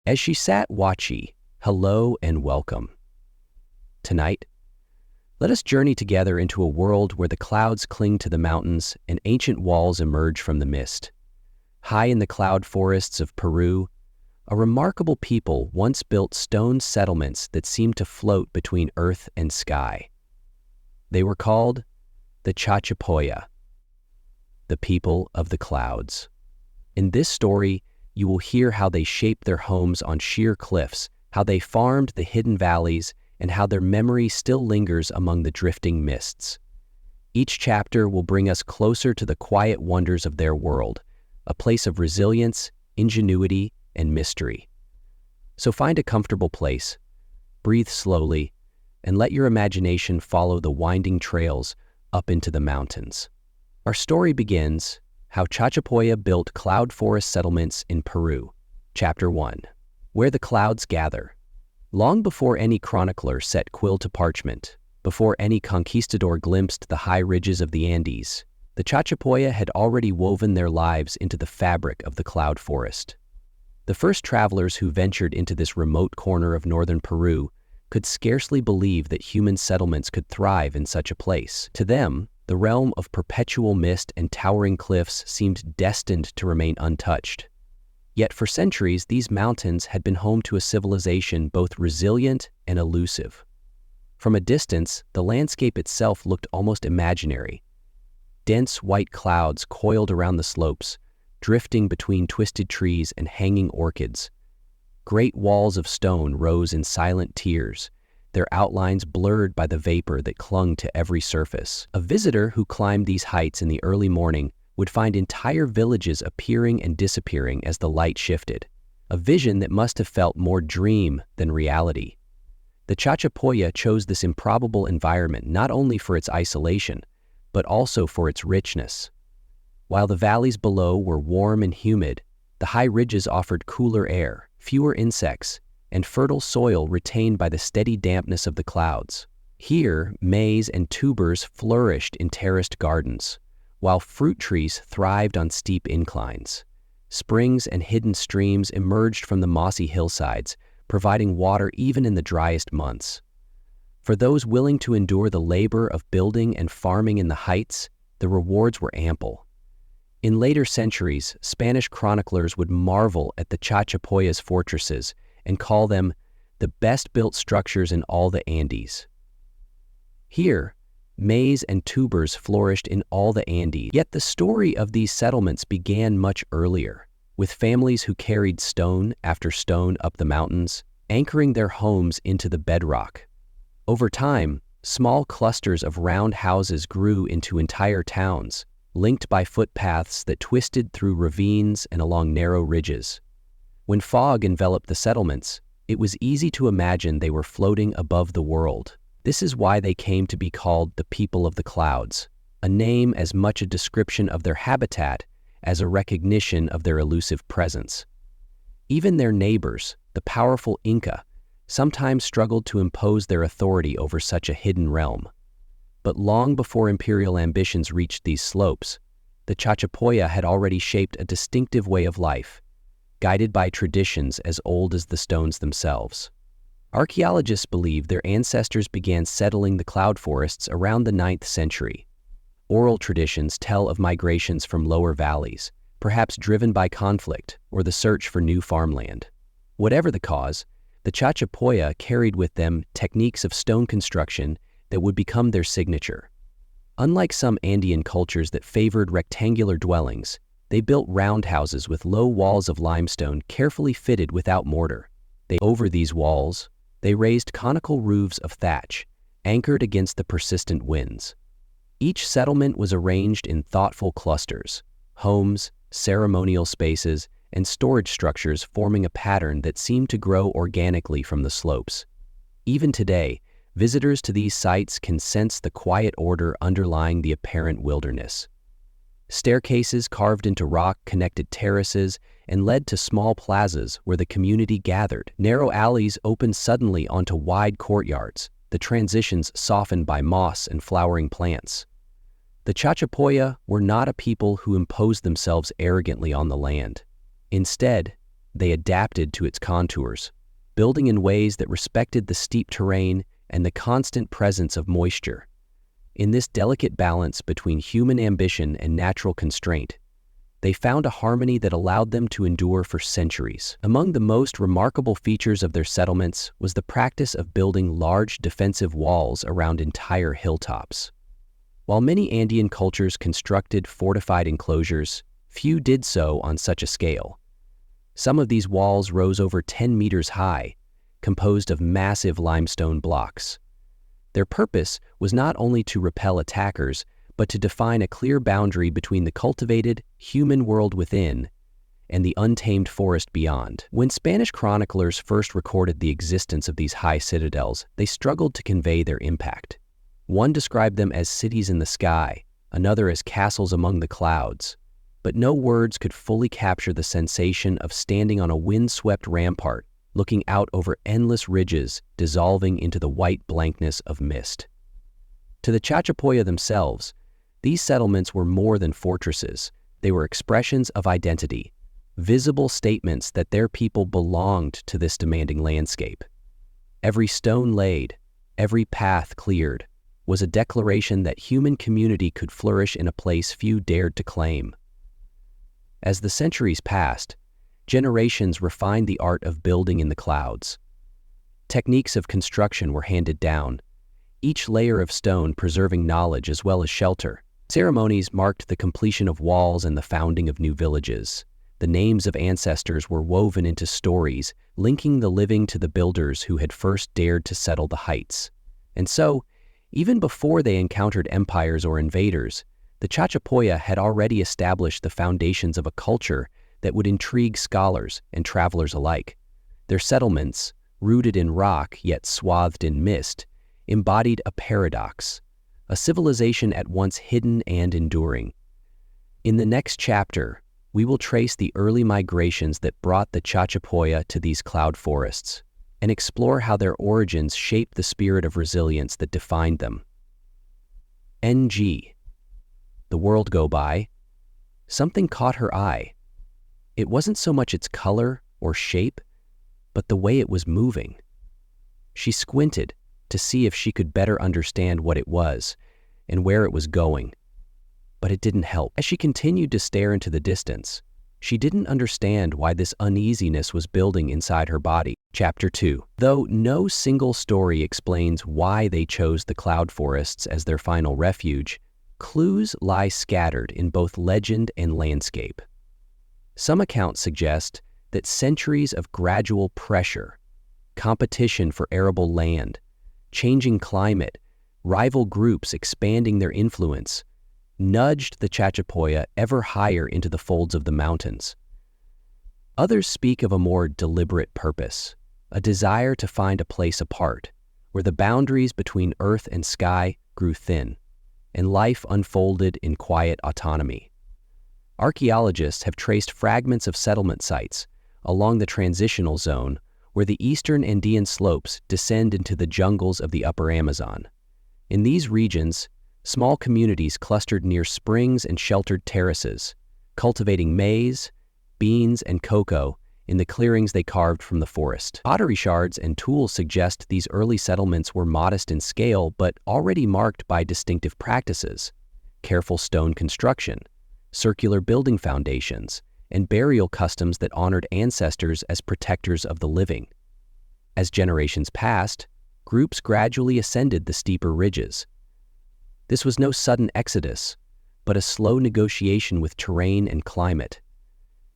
As she sat watchy, hello and welcome. Tonight, let us journey together into a world where the clouds cling to the mountains and ancient walls emerge from the mist. High in the cloud forests of Peru, a remarkable people once built stone settlements that seemed to float between earth and sky. They were called the Chachapoya, the people of the clouds. In this story, you will hear how they shaped their homes on sheer cliffs, how they farmed the hidden valleys, and how their memory still lingers among the drifting mists. Each chapter will bring us closer to the quiet wonders of their world, a place of resilience, ingenuity, and mystery. So find a comfortable place, breathe slowly, and let your imagination follow the winding trails up into the mountains. Our story begins how Chachapoya built cloud forest settlements in Peru. Chapter 1. Where the Clouds Gather. Long before any chronicler set quill to parchment, before any conquistador glimpsed the high ridges of the Andes, the Chachapoya had already woven their lives into the fabric of the cloud forest. The first travelers who ventured into this remote corner of northern Peru could scarcely believe that human settlements could thrive in such a place. To them, the realm of perpetual mist and towering cliffs seemed destined to remain untouched. Yet for centuries, these mountains had been home to a civilization both resilient and elusive. From a distance, the landscape itself looked almost imaginary. Dense white clouds coiled around the slopes, drifting between twisted trees and hanging orchids. Great walls of stone rose in silent tiers, their outlines blurred by the vapor that clung to every surface. A visitor who climbed these heights in the early morning would find entire villages appearing and disappearing as the light shifted, a vision that must have felt more dream than reality. The Chachapoya chose this improbable environment not only for its isolation, but also for its richness. While the valleys below were warm and humid, the high ridges offered cooler air, fewer insects, and fertile soil retained by the steady dampness of the clouds. Here, maize and tubers flourished in terraced gardens, while fruit trees thrived on steep inclines. Springs and hidden streams emerged from the mossy hillsides, providing water even in the driest months. For those willing to endure the labor of building and farming in the heights, the rewards were ample. In later centuries, Spanish chroniclers would marvel at the Chachapoya's fortresses and call them the best-built structures in all the Andes. Here, maize and tubers flourished in all the Andes. Yet the story of these settlements began much earlier, with families who carried stone after stone up the mountains, anchoring their homes into the bedrock. Over time, small clusters of round houses grew into entire towns, linked by footpaths that twisted through ravines and along narrow ridges. When fog enveloped the settlements, it was easy to imagine they were floating above the world. This is why they came to be called the people of the clouds, a name as much a description of their habitat as a recognition of their elusive presence. Even their neighbors, the powerful Inca, sometimes struggled to impose their authority over such a hidden realm. But long before imperial ambitions reached these slopes, the Chachapoya had already shaped a distinctive way of life, guided by traditions as old as the stones themselves. Archaeologists believe their ancestors began settling the cloud forests around the 9th century. Oral traditions tell of migrations from lower valleys, perhaps driven by conflict or the search for new farmland. Whatever the cause, the Chachapoya carried with them techniques of stone construction that would become their signature. Unlike some Andean cultures that favored rectangular dwellings, they built roundhouses with low walls of limestone carefully fitted without mortar. Over these walls, they raised conical roofs of thatch, anchored against the persistent winds. Each settlement was arranged in thoughtful clusters, homes, ceremonial spaces, and storage structures forming a pattern that seemed to grow organically from the slopes. Even today, visitors to these sites can sense the quiet order underlying the apparent wilderness. Staircases carved into rock connected terraces and led to small plazas where the community gathered. Narrow alleys opened suddenly onto wide courtyards, the transitions softened by moss and flowering plants. The Chachapoya were not a people who imposed themselves arrogantly on the land. Instead, they adapted to its contours, building in ways that respected the steep terrain and the constant presence of moisture. In this delicate balance between human ambition and natural constraint, they found a harmony that allowed them to endure for centuries. Among the most remarkable features of their settlements was the practice of building large defensive walls around entire hilltops. While many Andean cultures constructed fortified enclosures, few did so on such a scale. Some of these walls rose over 10 meters high, composed of massive limestone blocks. Their purpose was not only to repel attackers, but to define a clear boundary between the cultivated, human world within and the untamed forest beyond. When Spanish chroniclers first recorded the existence of these high citadels, they struggled to convey their impact. One described them as cities in the sky, another as castles among the clouds, but no words could fully capture the sensation of standing on a wind-swept rampart, looking out over endless ridges dissolving into the white blankness of mist. To the Chachapoya themselves, these settlements were more than fortresses. They were expressions of identity, visible statements that their people belonged to this demanding landscape. Every stone laid, every path cleared, was a declaration that human community could flourish in a place few dared to claim. As the centuries passed, generations refined the art of building in the clouds. Techniques of construction were handed down, each layer of stone preserving knowledge as well as shelter. Ceremonies marked the completion of walls and the founding of new villages. The names of ancestors were woven into stories, linking the living to the builders who had first dared to settle the heights. And so, even before they encountered empires or invaders, the Chachapoya had already established the foundations of a culture that would intrigue scholars and travelers alike. Their settlements, rooted in rock yet swathed in mist, embodied a paradox, a civilization at once hidden and enduring. In the next chapter, we will trace the early migrations that brought the Chachapoya to these cloud forests and explore how their origins shaped the spirit of resilience that defined them. NG. The world go by. Something caught her eye. It wasn't so much its color or shape, but the way it was moving. She squinted to see if she could better understand what it was and where it was going. But it didn't help. As she continued to stare into the distance, she didn't understand why this uneasiness was building inside her body. Chapter 2. Though no single story explains why they chose the cloud forests as their final refuge, clues lie scattered in both legend and landscape. Some accounts suggest that centuries of gradual pressure, competition for arable land, changing climate, rival groups expanding their influence, nudged the Chachapoya ever higher into the folds of the mountains. Others speak of a more deliberate purpose, a desire to find a place apart, where the boundaries between earth and sky grew thin, and life unfolded in quiet autonomy. Archaeologists have traced fragments of settlement sites along the transitional zone where the eastern Andean slopes descend into the jungles of the upper Amazon. In these regions, small communities clustered near springs and sheltered terraces, cultivating maize, beans, and cocoa in the clearings they carved from the forest. Pottery shards and tools suggest these early settlements were modest in scale but already marked by distinctive practices: careful stone construction, circular building foundations, and burial customs that honored ancestors as protectors of the living. As generations passed, groups gradually ascended the steeper ridges. This was no sudden exodus, but a slow negotiation with terrain and climate.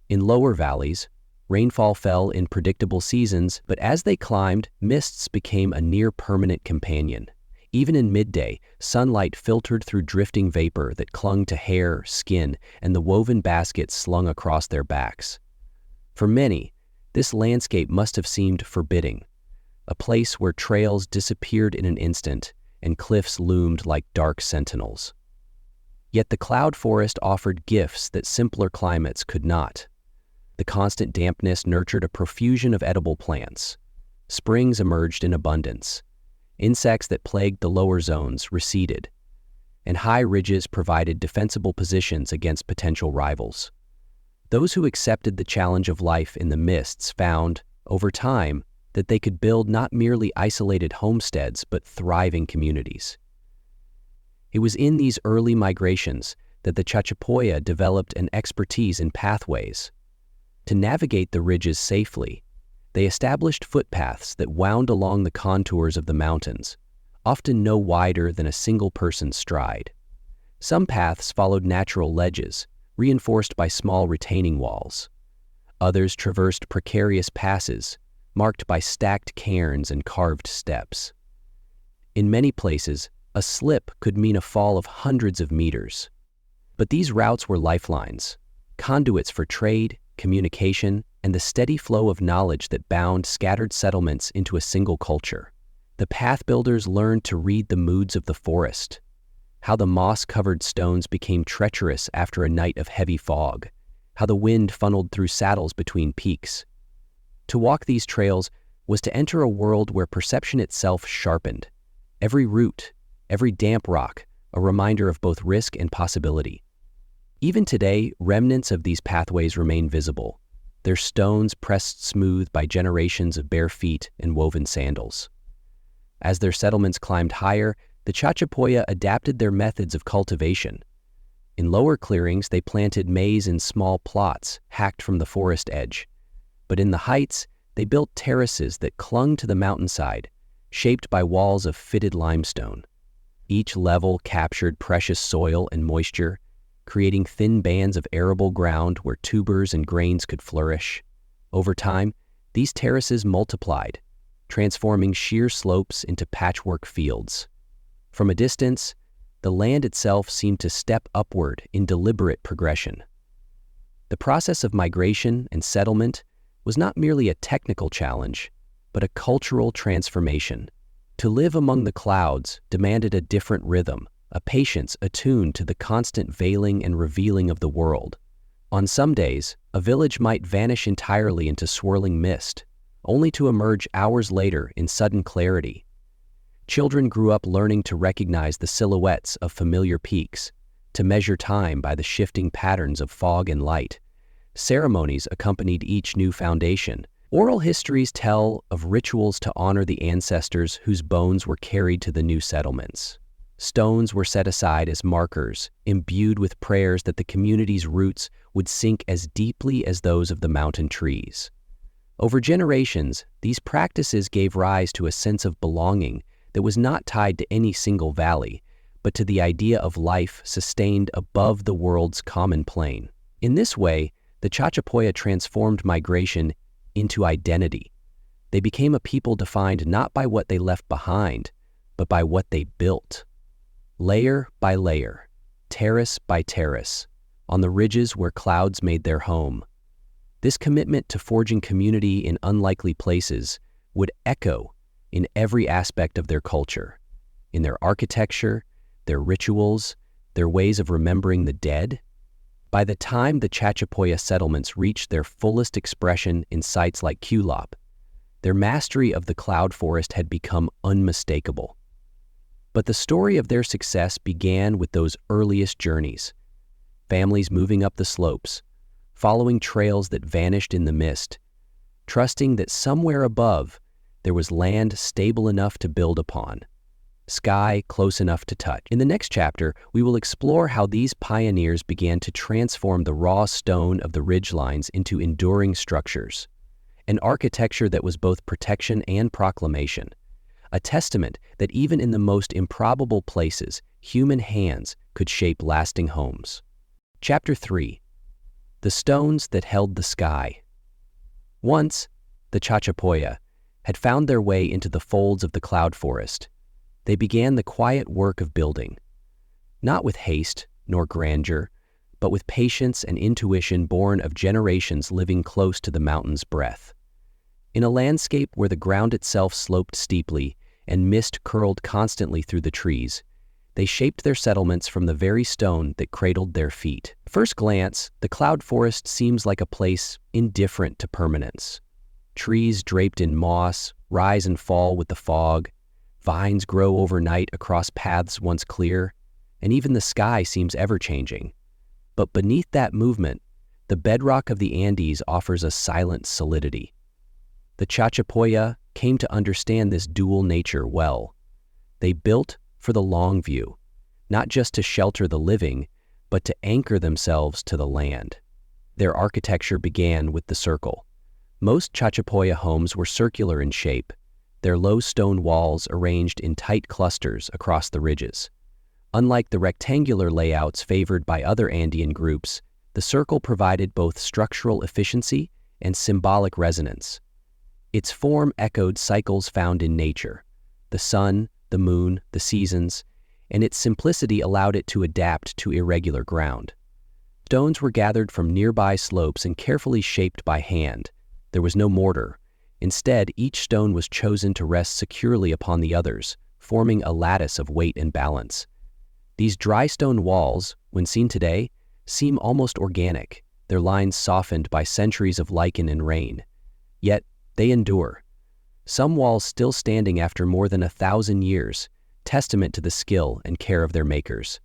In lower valleys, rainfall fell in predictable seasons, but as they climbed, mists became a near-permanent companion. Even in midday, sunlight filtered through drifting vapor that clung to hair, skin, and the woven baskets slung across their backs. For many, this landscape must have seemed forbidding, a place where trails disappeared in an instant and cliffs loomed like dark sentinels. Yet the cloud forest offered gifts that simpler climates could not. The constant dampness nurtured a profusion of edible plants. Springs emerged in abundance. Insects that plagued the lower zones receded, and high ridges provided defensible positions against potential rivals. Those who accepted the challenge of life in the mists found, over time, that they could build not merely isolated homesteads but thriving communities. It was in these early migrations that the Chachapoya developed an expertise in pathways. To navigate the ridges safely, they established footpaths that wound along the contours of the mountains, often no wider than a single person's stride. Some paths followed natural ledges, reinforced by small retaining walls. Others traversed precarious passes, marked by stacked cairns and carved steps. In many places, a slip could mean a fall of hundreds of meters. But these routes were lifelines, conduits for trade, communication, and the steady flow of knowledge that bound scattered settlements into a single culture. The path builders learned to read the moods of the forest, how the moss-covered stones became treacherous after a night of heavy fog, how the wind funneled through saddles between peaks. To walk these trails was to enter a world where perception itself sharpened. Every root, every damp rock, a reminder of both risk and possibility. Even today, remnants of these pathways remain visible, their stones pressed smooth by generations of bare feet and woven sandals. As their settlements climbed higher, the Chachapoya adapted their methods of cultivation. In lower clearings, they planted maize in small plots, hacked from the forest edge. But in the heights, they built terraces that clung to the mountainside, shaped by walls of fitted limestone. Each level captured precious soil and moisture, creating thin bands of arable ground where tubers and grains could flourish. Over time, these terraces multiplied, transforming sheer slopes into patchwork fields. From a distance, the land itself seemed to step upward in deliberate progression. The process of migration and settlement was not merely a technical challenge, but a cultural transformation. To live among the clouds demanded a different rhythm, a patience attuned to the constant veiling and revealing of the world. On some days, a village might vanish entirely into swirling mist, only to emerge hours later in sudden clarity. Children grew up learning to recognize the silhouettes of familiar peaks, to measure time by the shifting patterns of fog and light. Ceremonies accompanied each new foundation. Oral histories tell of rituals to honor the ancestors whose bones were carried to the new settlements. Stones were set aside as markers, imbued with prayers that the community's roots would sink as deeply as those of the mountain trees. Over generations, these practices gave rise to a sense of belonging that was not tied to any single valley, but to the idea of life sustained above the world's common plane. In this way, the Chachapoya transformed migration into identity. They became a people defined not by what they left behind, but by what they built. Layer by layer, terrace by terrace, on the ridges where clouds made their home. This commitment to forging community in unlikely places would echo in every aspect of their culture, in their architecture, their rituals, their ways of remembering the dead. By the time the Chachapoya settlements reached their fullest expression in sites like Kulop, their mastery of the cloud forest had become unmistakable. But the story of their success began with those earliest journeys, families moving up the slopes, following trails that vanished in the mist, trusting that somewhere above there was land stable enough to build upon, sky close enough to touch. In the next chapter, we will explore how these pioneers began to transform the raw stone of the ridgelines into enduring structures, an architecture that was both protection and proclamation, a testament that even in the most improbable places, human hands could shape lasting homes. Chapter 3. The Stones That Held the Sky. Once, the Chachapoya had found their way into the folds of the cloud forest. They began the quiet work of building, not with haste nor grandeur, but with patience and intuition born of generations living close to the mountain's breath. In a landscape where the ground itself sloped steeply and mist curled constantly through the trees, they shaped their settlements from the very stone that cradled their feet. At first glance, the cloud forest seems like a place indifferent to permanence. Trees draped in moss rise and fall with the fog, vines grow overnight across paths once clear, and even the sky seems ever-changing. But beneath that movement, The bedrock of the Andes offers a silent solidity. The Chachapoya came to understand this dual nature well. They built for the long view, not just to shelter the living, but to anchor themselves to the land. Their architecture began with the circle. Most Chachapoya homes were circular in shape, their low stone walls arranged in tight clusters across the ridges. Unlike the rectangular layouts favored by other Andean groups, the circle provided both structural efficiency and symbolic resonance. Its form echoed cycles found in nature: the sun, the moon, the seasons, and its simplicity allowed it to adapt to irregular ground. Stones were gathered from nearby slopes and carefully shaped by hand. There was no mortar. Instead, each stone was chosen to rest securely upon the others, forming a lattice of weight and balance. These dry stone walls, when seen today, seem almost organic, their lines softened by centuries of lichen and rain. Yet, they endure. Some walls still standing after more than 1,000 years, testament to the skill and care of their makers.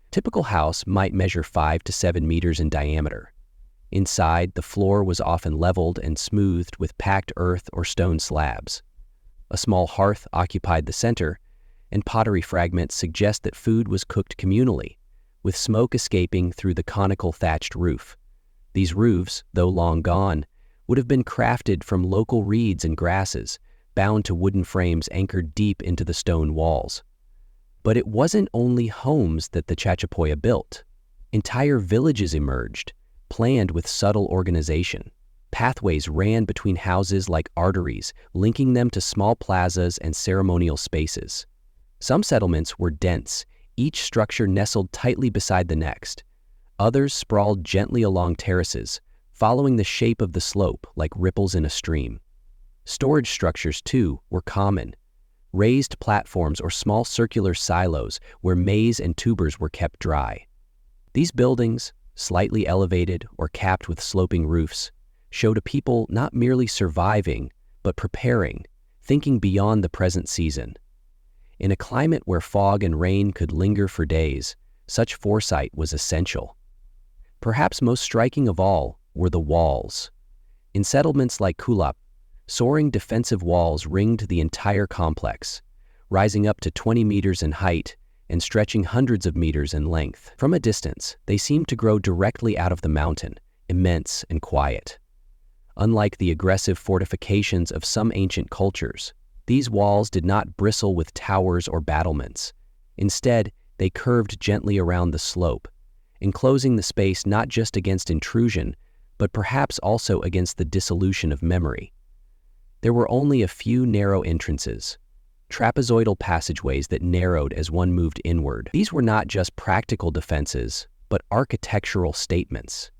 A typical house might measure 5 to 7 meters in diameter. Inside, the floor was often leveled and smoothed with packed earth or stone slabs. A small hearth occupied the center, and pottery fragments suggest that food was cooked communally, with smoke escaping through the conical thatched roof. These roofs, though long gone, would have been crafted from local reeds and grasses, bound to wooden frames anchored deep into the stone walls. But it wasn't only homes that the Chachapoya built. Entire villages emerged, planned with subtle organization. Pathways ran between houses like arteries, linking them to small plazas and ceremonial spaces. Some settlements were dense, each structure nestled tightly beside the next. Others sprawled gently along terraces, following the shape of the slope like ripples in a stream. Storage structures, too, were common. Raised platforms or small circular silos where maize and tubers were kept dry. These buildings, slightly elevated or capped with sloping roofs, showed a people not merely surviving, but preparing, thinking beyond the present season. In a climate where fog and rain could linger for days, such foresight was essential. Perhaps most striking of all were the walls. In settlements like Kulap, soaring defensive walls ringed the entire complex, rising up to 20 meters in height and stretching hundreds of meters in length. From a distance, they seemed to grow directly out of the mountain, immense and quiet. Unlike the aggressive fortifications of some ancient cultures, these walls did not bristle with towers or battlements. Instead, they curved gently around the slope, enclosing the space not just against intrusion, but perhaps also against the dissolution of memory. There were only a few narrow entrances, trapezoidal passageways that narrowed as one moved inward. These were not just practical defenses, but architectural statements.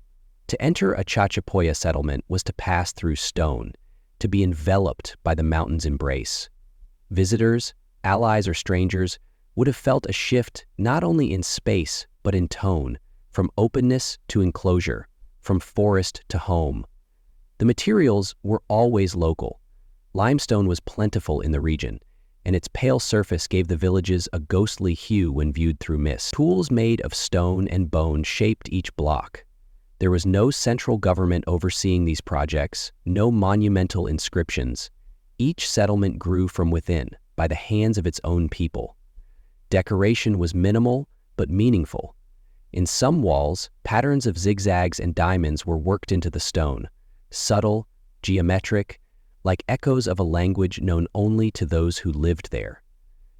To enter a Chachapoya settlement was to pass through stone, to be enveloped by the mountain's embrace. Visitors, allies or strangers, would have felt a shift not only in space, but in tone, from openness to enclosure, from forest to home. The materials were always local. Limestone was plentiful in the region, and its pale surface gave the villages a ghostly hue when viewed through mist. Tools made of stone and bone shaped each block. There was no central government overseeing these projects, no monumental inscriptions. Each settlement grew from within, by the hands of its own people. Decoration was minimal, but meaningful. In some walls, patterns of zigzags and diamonds were worked into the stone, subtle, geometric, like echoes of a language known only to those who lived there.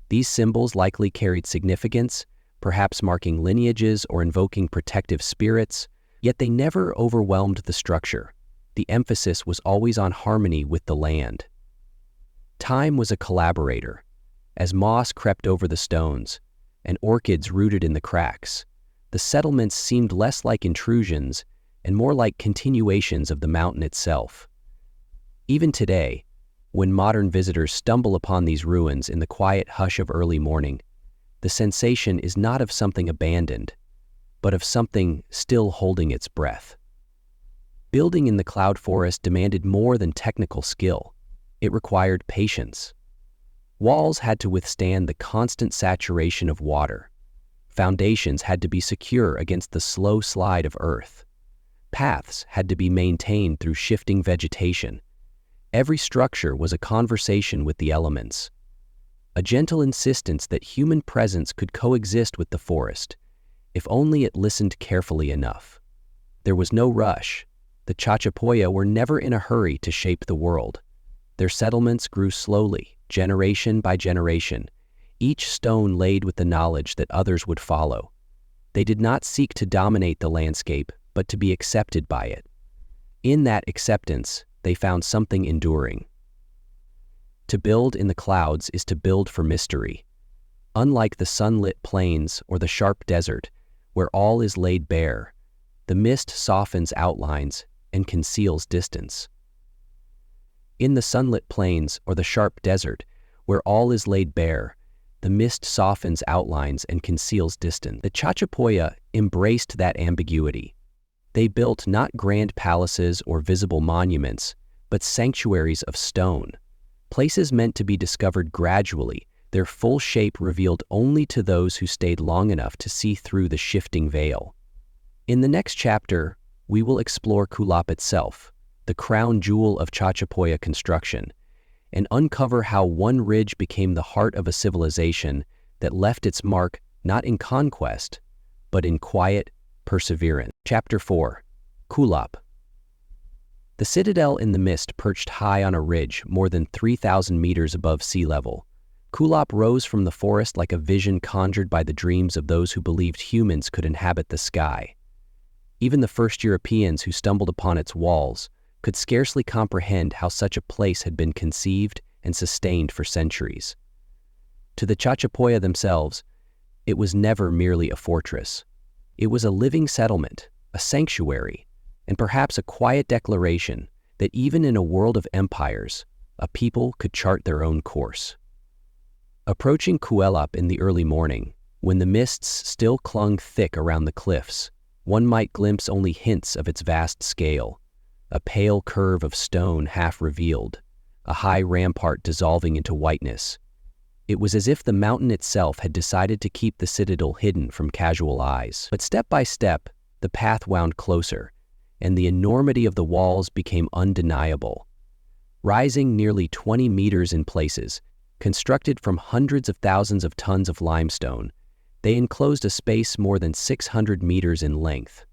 These symbols likely carried significance, perhaps marking lineages or invoking protective spirits, yet they never overwhelmed the structure. The emphasis was always on harmony with the land. Time was a collaborator. As moss crept over the stones, and orchids rooted in the cracks, the settlements seemed less like intrusions and more like continuations of the mountain itself. Even today, when modern visitors stumble upon these ruins in the quiet hush of early morning, the sensation is not of something abandoned, but of something still holding its breath. Building in the cloud forest demanded more than technical skill. It required patience. Walls had to withstand the constant saturation of water. Foundations had to be secure against the slow slide of earth. Paths had to be maintained through shifting vegetation. Every structure was a conversation with the elements, a gentle insistence that human presence could coexist with the forest, if only it listened carefully enough. There was no rush. The Chachapoya were never in a hurry to shape the world. Their settlements grew slowly, generation by generation, each stone laid with the knowledge that others would follow. They did not seek to dominate the landscape, but to be accepted by it. In that acceptance, they found something enduring. To build in the clouds is to build for mystery. Unlike the sunlit plains or the sharp desert, where all is laid bare, the mist softens outlines and conceals distance. In the sunlit plains or the sharp desert, where all is laid bare, the mist softens outlines and conceals distance. The Chachapoya embraced that ambiguity. They built not grand palaces or visible monuments, but sanctuaries of stone, places meant to be discovered gradually, their full shape revealed only to those who stayed long enough to see through the shifting veil. In the next chapter, we will explore Kulap itself, the crown jewel of Chachapoya construction, and uncover how one ridge became the heart of a civilization that left its mark not in conquest, but in quiet perseverance. Chapter 4. Kulap. The citadel in the mist perched high on a ridge more than 3,000 meters above sea level. Kulap rose from the forest like a vision conjured by the dreams of those who believed humans could inhabit the sky. Even the first Europeans who stumbled upon its walls could scarcely comprehend how such a place had been conceived and sustained for centuries. To the Chachapoya themselves, it was never merely a fortress. It was a living settlement, a sanctuary, and perhaps a quiet declaration that even in a world of empires, a people could chart their own course. Approaching Kulap in the early morning, when the mists still clung thick around the cliffs, one might glimpse only hints of its vast scale, a pale curve of stone half revealed, a high rampart dissolving into whiteness. It was as if the mountain itself had decided to keep the citadel hidden from casual eyes. But step by step, the path wound closer, and the enormity of the walls became undeniable. Rising nearly 20 meters in places, constructed from hundreds of thousands of tons of limestone, they enclosed a space more than 600 meters in length.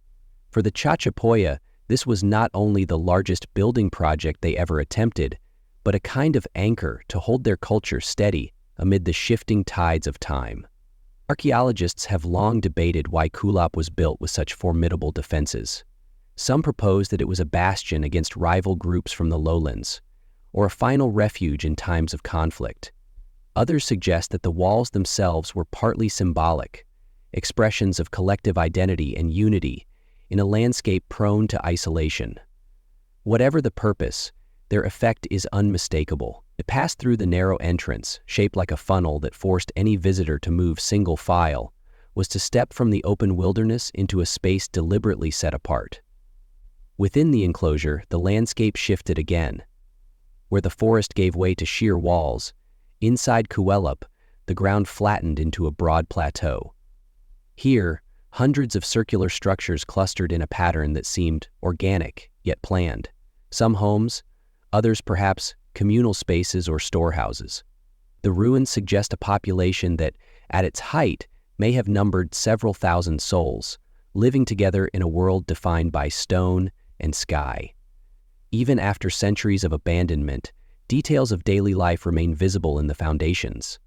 For the Chachapoya, this was not only the largest building project they ever attempted, but a kind of anchor to hold their culture steady amid the shifting tides of time. Archaeologists have long debated why Kulap was built with such formidable defenses. Some propose that it was a bastion against rival groups from the lowlands, or a final refuge in times of conflict. Others suggest that the walls themselves were partly symbolic, expressions of collective identity and unity in a landscape prone to isolation. Whatever the purpose, their effect is unmistakable. It passed through the narrow entrance, shaped like a funnel that forced any visitor to move single file, was to step from the open wilderness into a space deliberately set apart. Within the enclosure, the landscape shifted again. Where the forest gave way to sheer walls, inside Kulap, the ground flattened into a broad plateau. Here, hundreds of circular structures clustered in a pattern that seemed organic, yet planned. Some homes, others perhaps communal spaces or storehouses. The ruins suggest a population that, at its height, may have numbered several thousand souls, living together in a world defined by stone and sky. Even after centuries of abandonment, details of daily life remain visible in the foundations.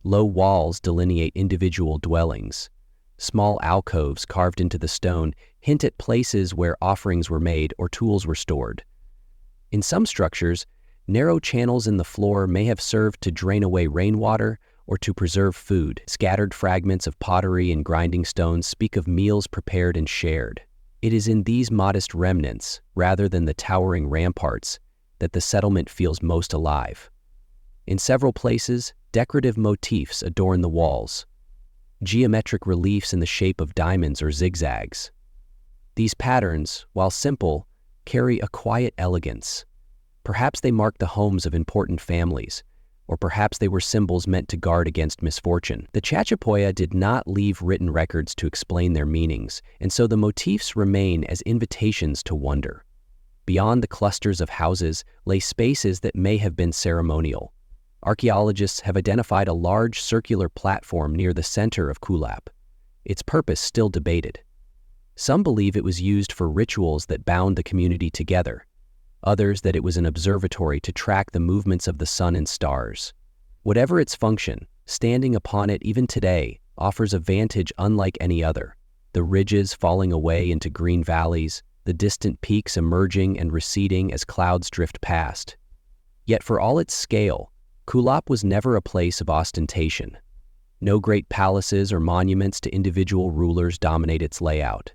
Low walls delineate individual dwellings. Small alcoves carved into the stone hint at places where offerings were made or tools were stored. In some structures, narrow channels in the floor may have served to drain away rainwater or to preserve food. Scattered fragments of pottery and grinding stones speak of meals prepared and shared. It is in these modest remnants, rather than the towering ramparts, that the settlement feels most alive. In several places, decorative motifs adorn the walls, geometric reliefs in the shape of diamonds or zigzags. These patterns, while simple, carry a quiet elegance. Perhaps they mark the homes of important families, or perhaps they were symbols meant to guard against misfortune. The Chachapoya did not leave written records to explain their meanings, and so the motifs remain as invitations to wonder. Beyond the clusters of houses lay spaces that may have been ceremonial. Archaeologists have identified a large circular platform near the center of Kulap. Its purpose still debated. Some believe it was used for rituals that bound the community together, others that it was an observatory to track the movements of the sun and stars. Whatever its function, standing upon it even today offers a vantage unlike any other, the ridges falling away into green valleys, the distant peaks emerging and receding as clouds drift past. Yet for all its scale, Kulap was never a place of ostentation. No great palaces or monuments to individual rulers dominate its layout.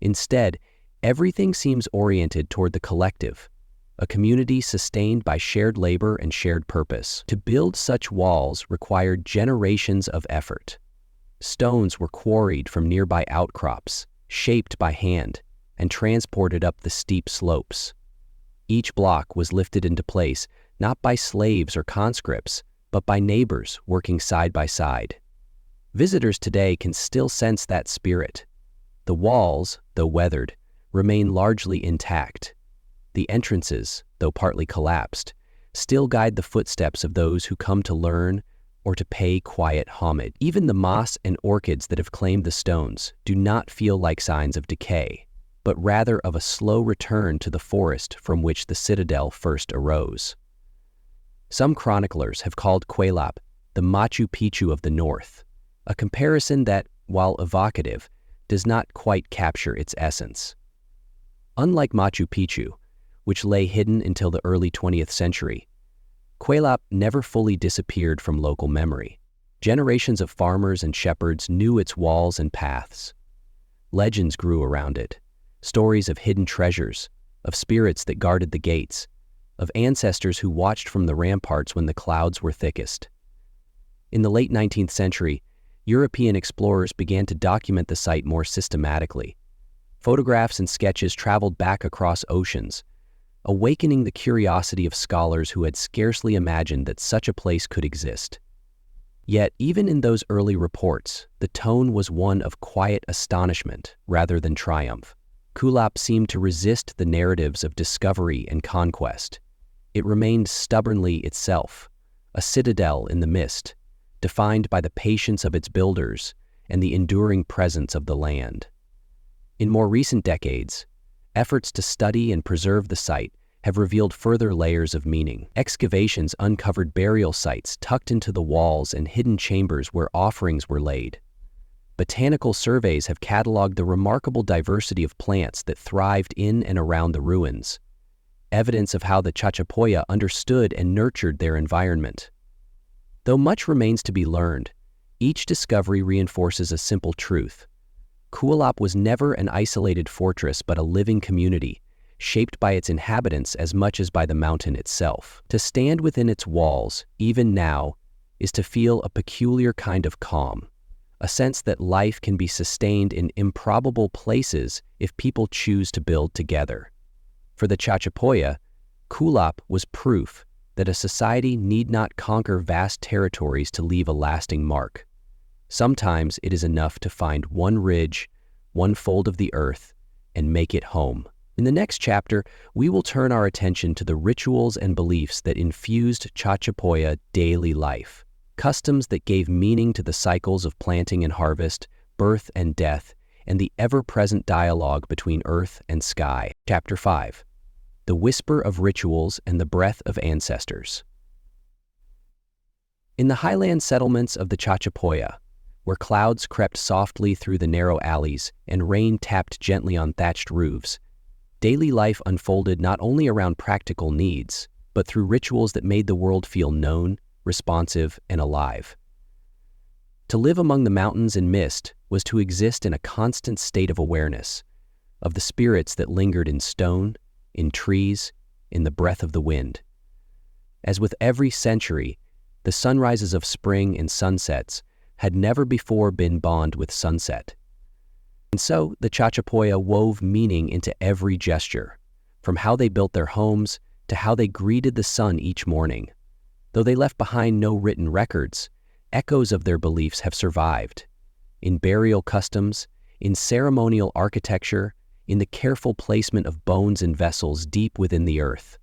Instead, everything seems oriented toward the collective, a community sustained by shared labor and shared purpose. To build such walls required generations of effort. Stones were quarried from nearby outcrops, shaped by hand, and transported up the steep slopes. Each block was lifted into place not by slaves or conscripts, but by neighbors working side by side. Visitors today can still sense that spirit. The walls, though weathered, remain largely intact. The entrances, though partly collapsed, still guide the footsteps of those who come to learn or to pay quiet homage. Even the moss and orchids that have claimed the stones do not feel like signs of decay, but rather of a slow return to the forest from which the citadel first arose. Some chroniclers have called Kulap the Machu Picchu of the North, a comparison that, while evocative, does not quite capture its essence. Unlike Machu Picchu, which lay hidden until the early 20th century, Kulap never fully disappeared from local memory. Generations of farmers and shepherds knew its walls and paths. Legends grew around it, stories of hidden treasures, of spirits that guarded the gates, of ancestors who watched from the ramparts when the clouds were thickest. In the late 19th century, European explorers began to document the site more systematically. Photographs and sketches traveled back across oceans, awakening the curiosity of scholars who had scarcely imagined that such a place could exist. Yet, even in those early reports, the tone was one of quiet astonishment rather than triumph. Kulap seemed to resist the narratives of discovery and conquest. It remained stubbornly itself, a citadel in the mist, defined by the patience of its builders and the enduring presence of the land. In more recent decades, efforts to study and preserve the site have revealed further layers of meaning. Excavations uncovered burial sites tucked into the walls and hidden chambers where offerings were laid. Botanical surveys have cataloged the remarkable diversity of plants that thrived in and around the ruins, evidence of how the Chachapoya understood and nurtured their environment. Though much remains to be learned, each discovery reinforces a simple truth. Kulap was never an isolated fortress but a living community, shaped by its inhabitants as much as by the mountain itself. To stand within its walls, even now, is to feel a peculiar kind of calm, a sense that life can be sustained in improbable places if people choose to build together. For the Chachapoya, Kulap was proof that a society need not conquer vast territories to leave a lasting mark. Sometimes it is enough to find one ridge, one fold of the earth, and make it home. In the next chapter, we will turn our attention to the rituals and beliefs that infused Chachapoya daily life, customs that gave meaning to the cycles of planting and harvest, birth and death, and the ever-present dialogue between earth and sky. Chapter 5. The Whisper of Rituals and the Breath of Ancestors. In the highland settlements of the Chachapoya, where clouds crept softly through the narrow alleys and rain tapped gently on thatched roofs, daily life unfolded not only around practical needs, but through rituals that made the world feel known, responsive, and alive. To live among the mountains and mist was to exist in a constant state of awareness, of the spirits that lingered in stone, in trees, in the breath of the wind. As with every century, the sunrises of spring and sunsets had never before been bond with sunset. And so the Chachapoya wove meaning into every gesture, from how they built their homes to how they greeted the sun each morning. Though they left behind no written records, echoes of their beliefs have survived. In burial customs, in ceremonial architecture, in the careful placement of bones in vessels deep within the earth.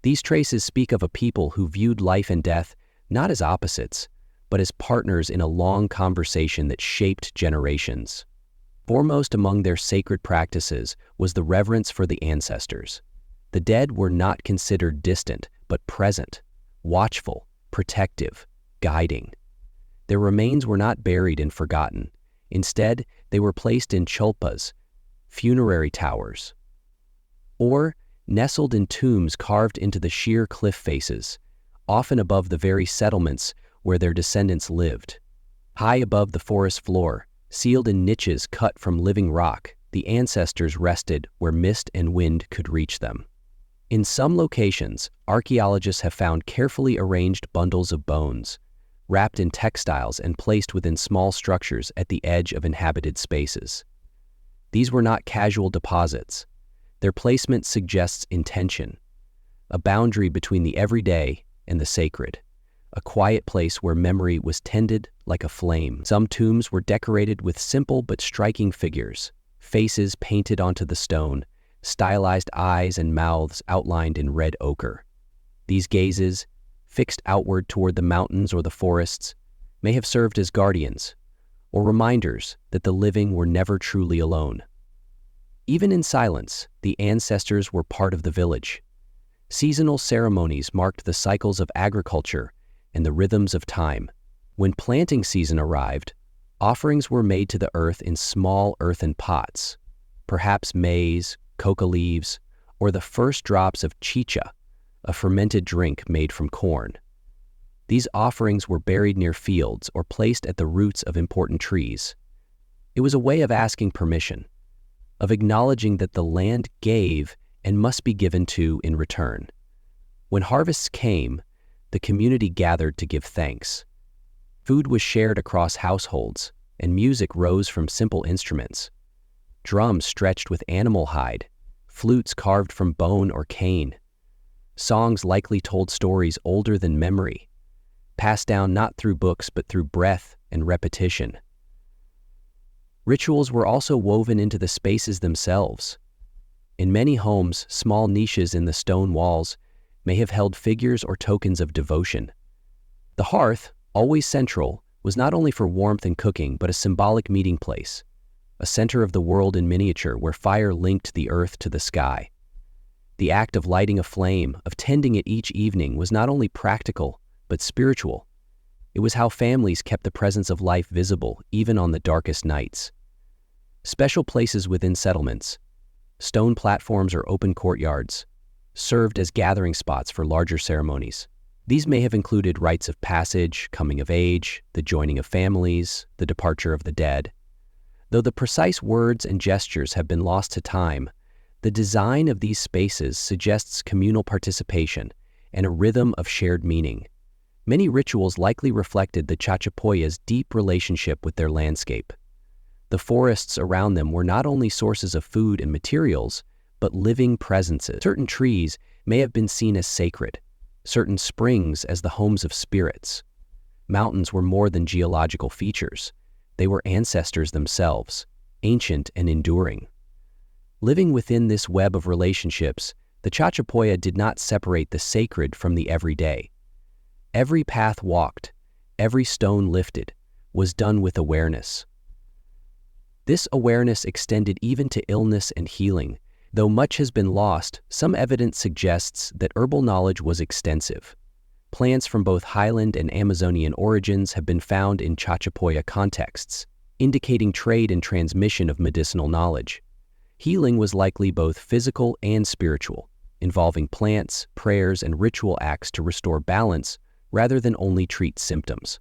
These traces speak of a people who viewed life and death not as opposites, but as partners in a long conversation that shaped generations. Foremost among their sacred practices was the reverence for the ancestors. The dead were not considered distant, but present, watchful, protective, guiding. Their remains were not buried and forgotten. Instead, they were placed in chulpas, funerary towers, or nestled in tombs carved into the sheer cliff faces, often above the very settlements where their descendants lived. High above the forest floor, sealed in niches cut from living rock, the ancestors rested where mist and wind could reach them. In some locations, archaeologists have found carefully arranged bundles of bones, wrapped in textiles and placed within small structures at the edge of inhabited spaces. These were not casual deposits. Their placement suggests intention, a boundary between the everyday and the sacred, a quiet place where memory was tended like a flame. Some tombs were decorated with simple but striking figures, faces painted onto the stone, stylized eyes and mouths outlined in red ochre. These gazes, fixed outward toward the mountains or the forests, may have served as guardians, or reminders that the living were never truly alone. Even in silence, the ancestors were part of the village. Seasonal ceremonies marked the cycles of agriculture and the rhythms of time. When planting season arrived, offerings were made to the earth in small earthen pots, perhaps maize, coca leaves, or the first drops of chicha, a fermented drink made from corn. These offerings were buried near fields or placed at the roots of important trees. It was a way of asking permission, of acknowledging that the land gave and must be given to in return. When harvests came, the community gathered to give thanks. Food was shared across households, and music rose from simple instruments. Drums stretched with animal hide, flutes carved from bone or cane. Songs likely told stories older than memory, passed down not through books but through breath and repetition. Rituals were also woven into the spaces themselves. In many homes, small niches in the stone walls may have held figures or tokens of devotion. The hearth, always central, was not only for warmth and cooking but a symbolic meeting place, a center of the world in miniature where fire linked the earth to the sky. The act of lighting a flame, of tending it each evening, was not only practical but spiritual. It was how families kept the presence of life visible even on the darkest nights. Special places within settlements, stone platforms or open courtyards, served as gathering spots for larger ceremonies. These may have included rites of passage, coming of age, the joining of families, the departure of the dead. Though the precise words and gestures have been lost to time, the design of these spaces suggests communal participation and a rhythm of shared meaning. Many rituals likely reflected the Chachapoya's deep relationship with their landscape. The forests around them were not only sources of food and materials, but living presences. Certain trees may have been seen as sacred, certain springs as the homes of spirits. Mountains were more than geological features. They were ancestors themselves, ancient and enduring. Living within this web of relationships, the Chachapoya did not separate the sacred from the everyday. Every path walked, every stone lifted, was done with awareness. This awareness extended even to illness and healing. Though much has been lost, some evidence suggests that herbal knowledge was extensive. Plants from both highland and Amazonian origins have been found in Chachapoya contexts, indicating trade and transmission of medicinal knowledge. Healing was likely both physical and spiritual, involving plants, prayers, and ritual acts to restore balance rather than only treat symptoms.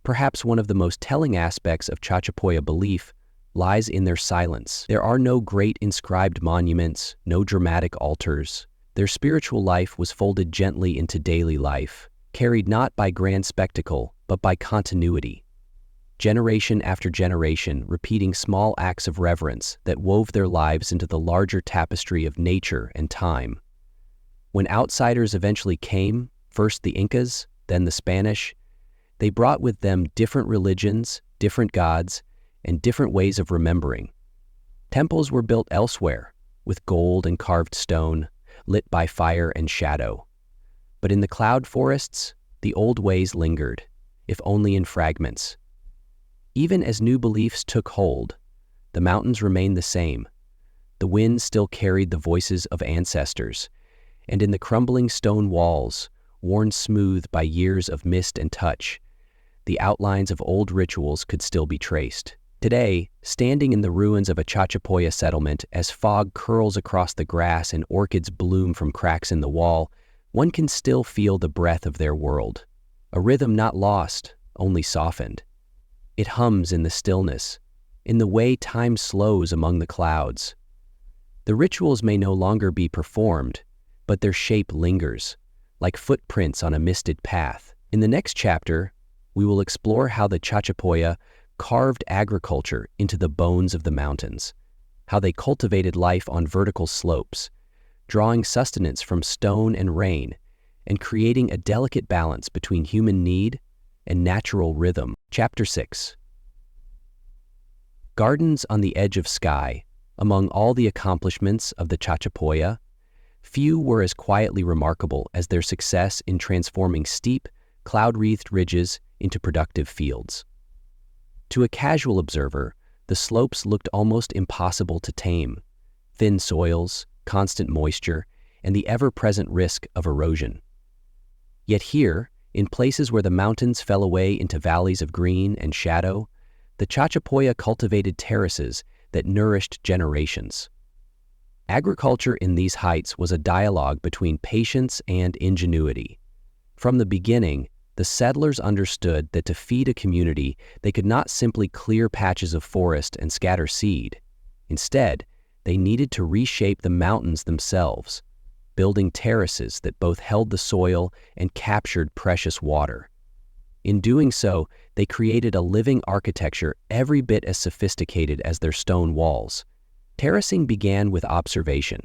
Perhaps one of the most telling aspects of Chachapoya belief lies in their silence. There are no great inscribed monuments, no dramatic altars. Their spiritual life was folded gently into daily life, carried not by grand spectacle, but by continuity. Generation after generation, repeating small acts of reverence that wove their lives into the larger tapestry of nature and time. When outsiders eventually came, first the Incas, then the Spanish, they brought with them different religions, different gods, and different ways of remembering. Temples were built elsewhere, with gold and carved stone, lit by fire and shadow. But in the cloud forests, the old ways lingered, if only in fragments. Even as new beliefs took hold, the mountains remained the same. The wind still carried the voices of ancestors, and in the crumbling stone walls, worn smooth by years of mist and touch, the outlines of old rituals could still be traced. Today, standing in the ruins of a Chachapoya settlement as fog curls across the grass and orchids bloom from cracks in the wall, one can still feel the breath of their world, a rhythm not lost, only softened. It hums in the stillness, in the way time slows among the clouds. The rituals may no longer be performed, but their shape lingers, like footprints on a misted path. In the next chapter, we will explore how the Chachapoya carved agriculture into the bones of the mountains, how they cultivated life on vertical slopes, drawing sustenance from stone and rain, and creating a delicate balance between human need and natural rhythm. Chapter 6. Gardens on the edge of sky. Among all the accomplishments of the Chachapoya, few were as quietly remarkable as their success in transforming steep, cloud-wreathed ridges into productive fields. To a casual observer, the slopes looked almost impossible to tame: thin soils, constant moisture, and the ever-present risk of erosion. Yet here, in places where the mountains fell away into valleys of green and shadow, the Chachapoya cultivated terraces that nourished generations. Agriculture in these heights was a dialogue between patience and ingenuity. From the beginning, the settlers understood that to feed a community, they could not simply clear patches of forest and scatter seed. Instead, they needed to reshape the mountains themselves, building terraces that both held the soil and captured precious water. In doing so, they created a living architecture every bit as sophisticated as their stone walls. Terracing began with observation.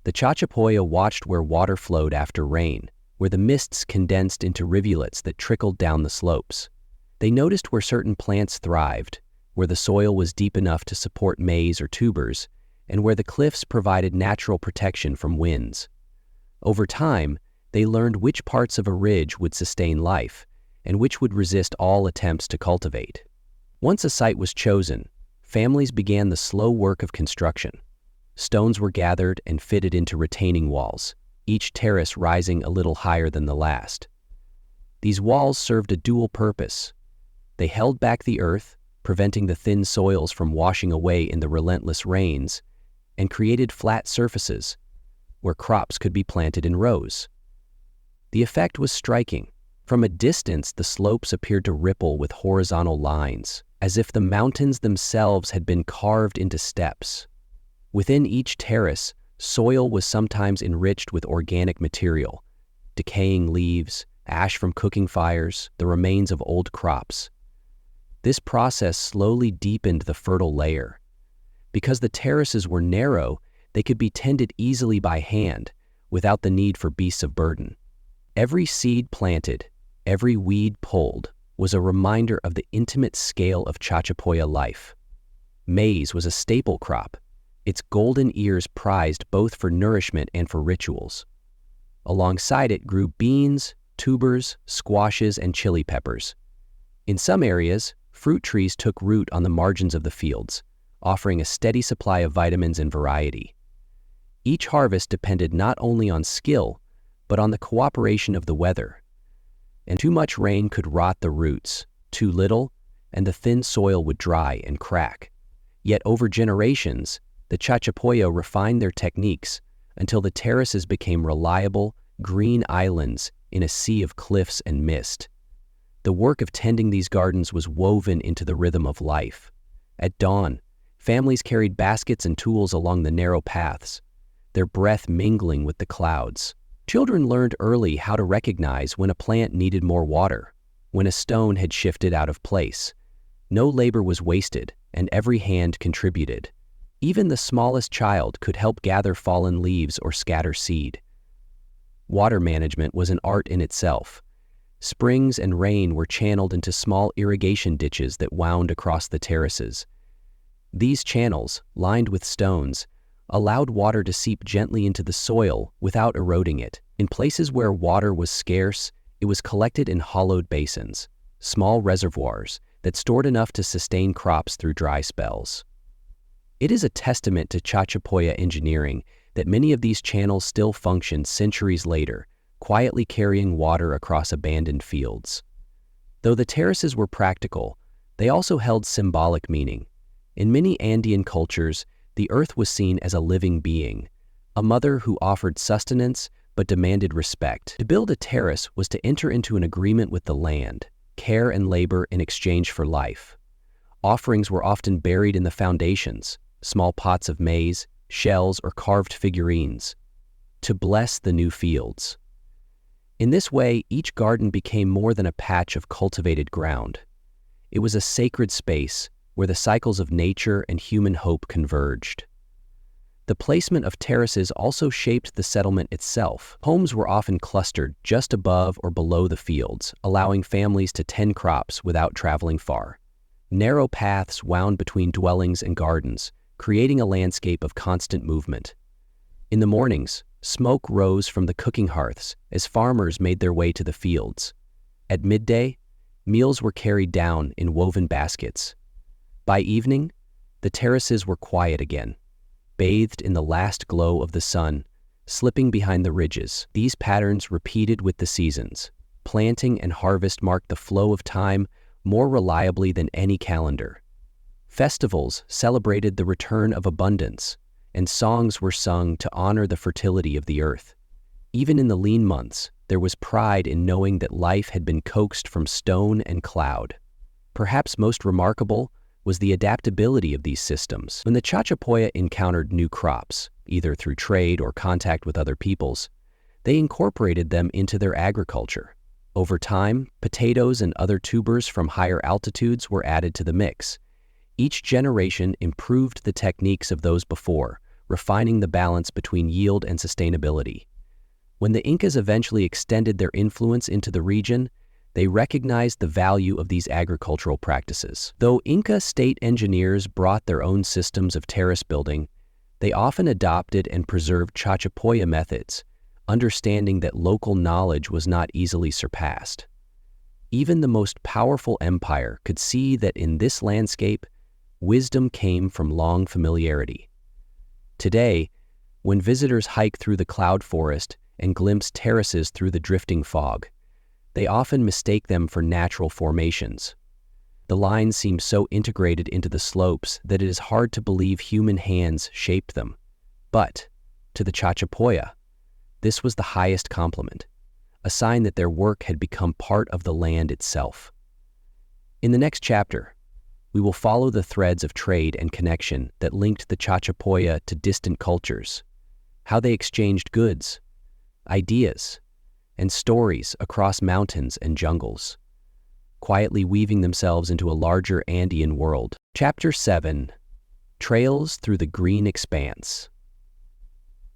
The Chachapoya watched where water flowed after rain, where the mists condensed into rivulets that trickled down the slopes. They noticed where certain plants thrived, where the soil was deep enough to support maize or tubers, and where the cliffs provided natural protection from winds. Over time, they learned which parts of a ridge would sustain life, and which would resist all attempts to cultivate. Once a site was chosen, families began the slow work of construction. Stones were gathered and fitted into retaining walls, each terrace rising a little higher than the last. These walls served a dual purpose. They held back the earth, preventing the thin soils from washing away in the relentless rains, and created flat surfaces where crops could be planted in rows. The effect was striking. From a distance, the slopes appeared to ripple with horizontal lines, as if the mountains themselves had been carved into steps. Within each terrace, soil was sometimes enriched with organic material: decaying leaves, ash from cooking fires, the remains of old crops. This process slowly deepened the fertile layer. Because the terraces were narrow, they could be tended easily by hand, without the need for beasts of burden. Every seed planted, every weed pulled, was a reminder of the intimate scale of Chachapoya life. Maize was a staple crop, its golden ears prized both for nourishment and for rituals. Alongside it grew beans, tubers, squashes, and chili peppers. In some areas, fruit trees took root on the margins of the fields, offering a steady supply of vitamins and variety. Each harvest depended not only on skill, but on the cooperation of the weather. And too much rain could rot the roots, too little, and the thin soil would dry and crack. Yet over generations, the Chachapoya refined their techniques until the terraces became reliable, green islands in a sea of cliffs and mist. The work of tending these gardens was woven into the rhythm of life. At dawn, families carried baskets and tools along the narrow paths, their breath mingling with the clouds. Children learned early how to recognize when a plant needed more water, when a stone had shifted out of place. No labor was wasted, and every hand contributed. Even the smallest child could help gather fallen leaves or scatter seed. Water management was an art in itself. Springs and rain were channeled into small irrigation ditches that wound across the terraces. These channels, lined with stones, allowed water to seep gently into the soil without eroding it. In places where water was scarce, it was collected in hollowed basins, small reservoirs that stored enough to sustain crops through dry spells. It is a testament to Chachapoya engineering that many of these channels still function centuries later, quietly carrying water across abandoned fields. Though the terraces were practical, they also held symbolic meaning. In many Andean cultures, the earth was seen as a living being, a mother who offered sustenance but demanded respect. To build a terrace was to enter into an agreement with the land, care and labor in exchange for life. Offerings were often buried in the foundations, small pots of maize, shells, or carved figurines, to bless the new fields. In this way, each garden became more than a patch of cultivated ground. It was a sacred space where the cycles of nature and human hope converged. The placement of terraces also shaped the settlement itself. Homes were often clustered just above or below the fields, allowing families to tend crops without traveling far. Narrow paths wound between dwellings and gardens, creating a landscape of constant movement. In the mornings, smoke rose from the cooking hearths as farmers made their way to the fields. At midday, meals were carried down in woven baskets. By evening, the terraces were quiet again, bathed in the last glow of the sun, slipping behind the ridges. These patterns repeated with the seasons. Planting and harvest marked the flow of time more reliably than any calendar. Festivals celebrated the return of abundance, and songs were sung to honor the fertility of the earth. Even in the lean months, there was pride in knowing that life had been coaxed from stone and cloud. Perhaps most remarkable was the adaptability of these systems. When the Chachapoya encountered new crops, either through trade or contact with other peoples, they incorporated them into their agriculture. Over time, potatoes and other tubers from higher altitudes were added to the mix. Each generation improved the techniques of those before, refining the balance between yield and sustainability. When the Incas eventually extended their influence into the region, they recognized the value of these agricultural practices. Though Inca state engineers brought their own systems of terrace building, they often adopted and preserved Chachapoya methods, understanding that local knowledge was not easily surpassed. Even the most powerful empire could see that in this landscape, wisdom came from long familiarity. Today, when visitors hike through the cloud forest and glimpse terraces through the drifting fog, they often mistake them for natural formations. The lines seem so integrated into the slopes that it is hard to believe human hands shaped them. But, to the Chachapoya, this was the highest compliment, a sign that their work had become part of the land itself. In the next chapter, we will follow the threads of trade and connection that linked the Chachapoya to distant cultures, how they exchanged goods, ideas, and stories across mountains and jungles, quietly weaving themselves into a larger Andean world. Chapter 7: Trails Through the Green Expanse.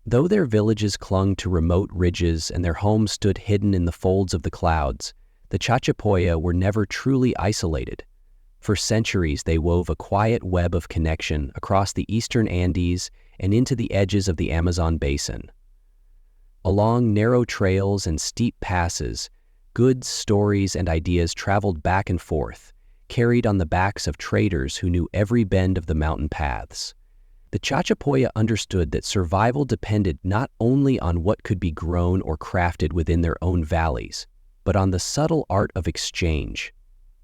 Though their villages clung to remote ridges and their homes stood hidden in the folds of the clouds, the Chachapoya were never truly isolated. For centuries, they wove a quiet web of connection across the eastern Andes and into the edges of the Amazon basin. Along narrow trails and steep passes, goods, stories, and ideas traveled back and forth, carried on the backs of traders who knew every bend of the mountain paths. The Chachapoya understood that survival depended not only on what could be grown or crafted within their own valleys, but on the subtle art of exchange.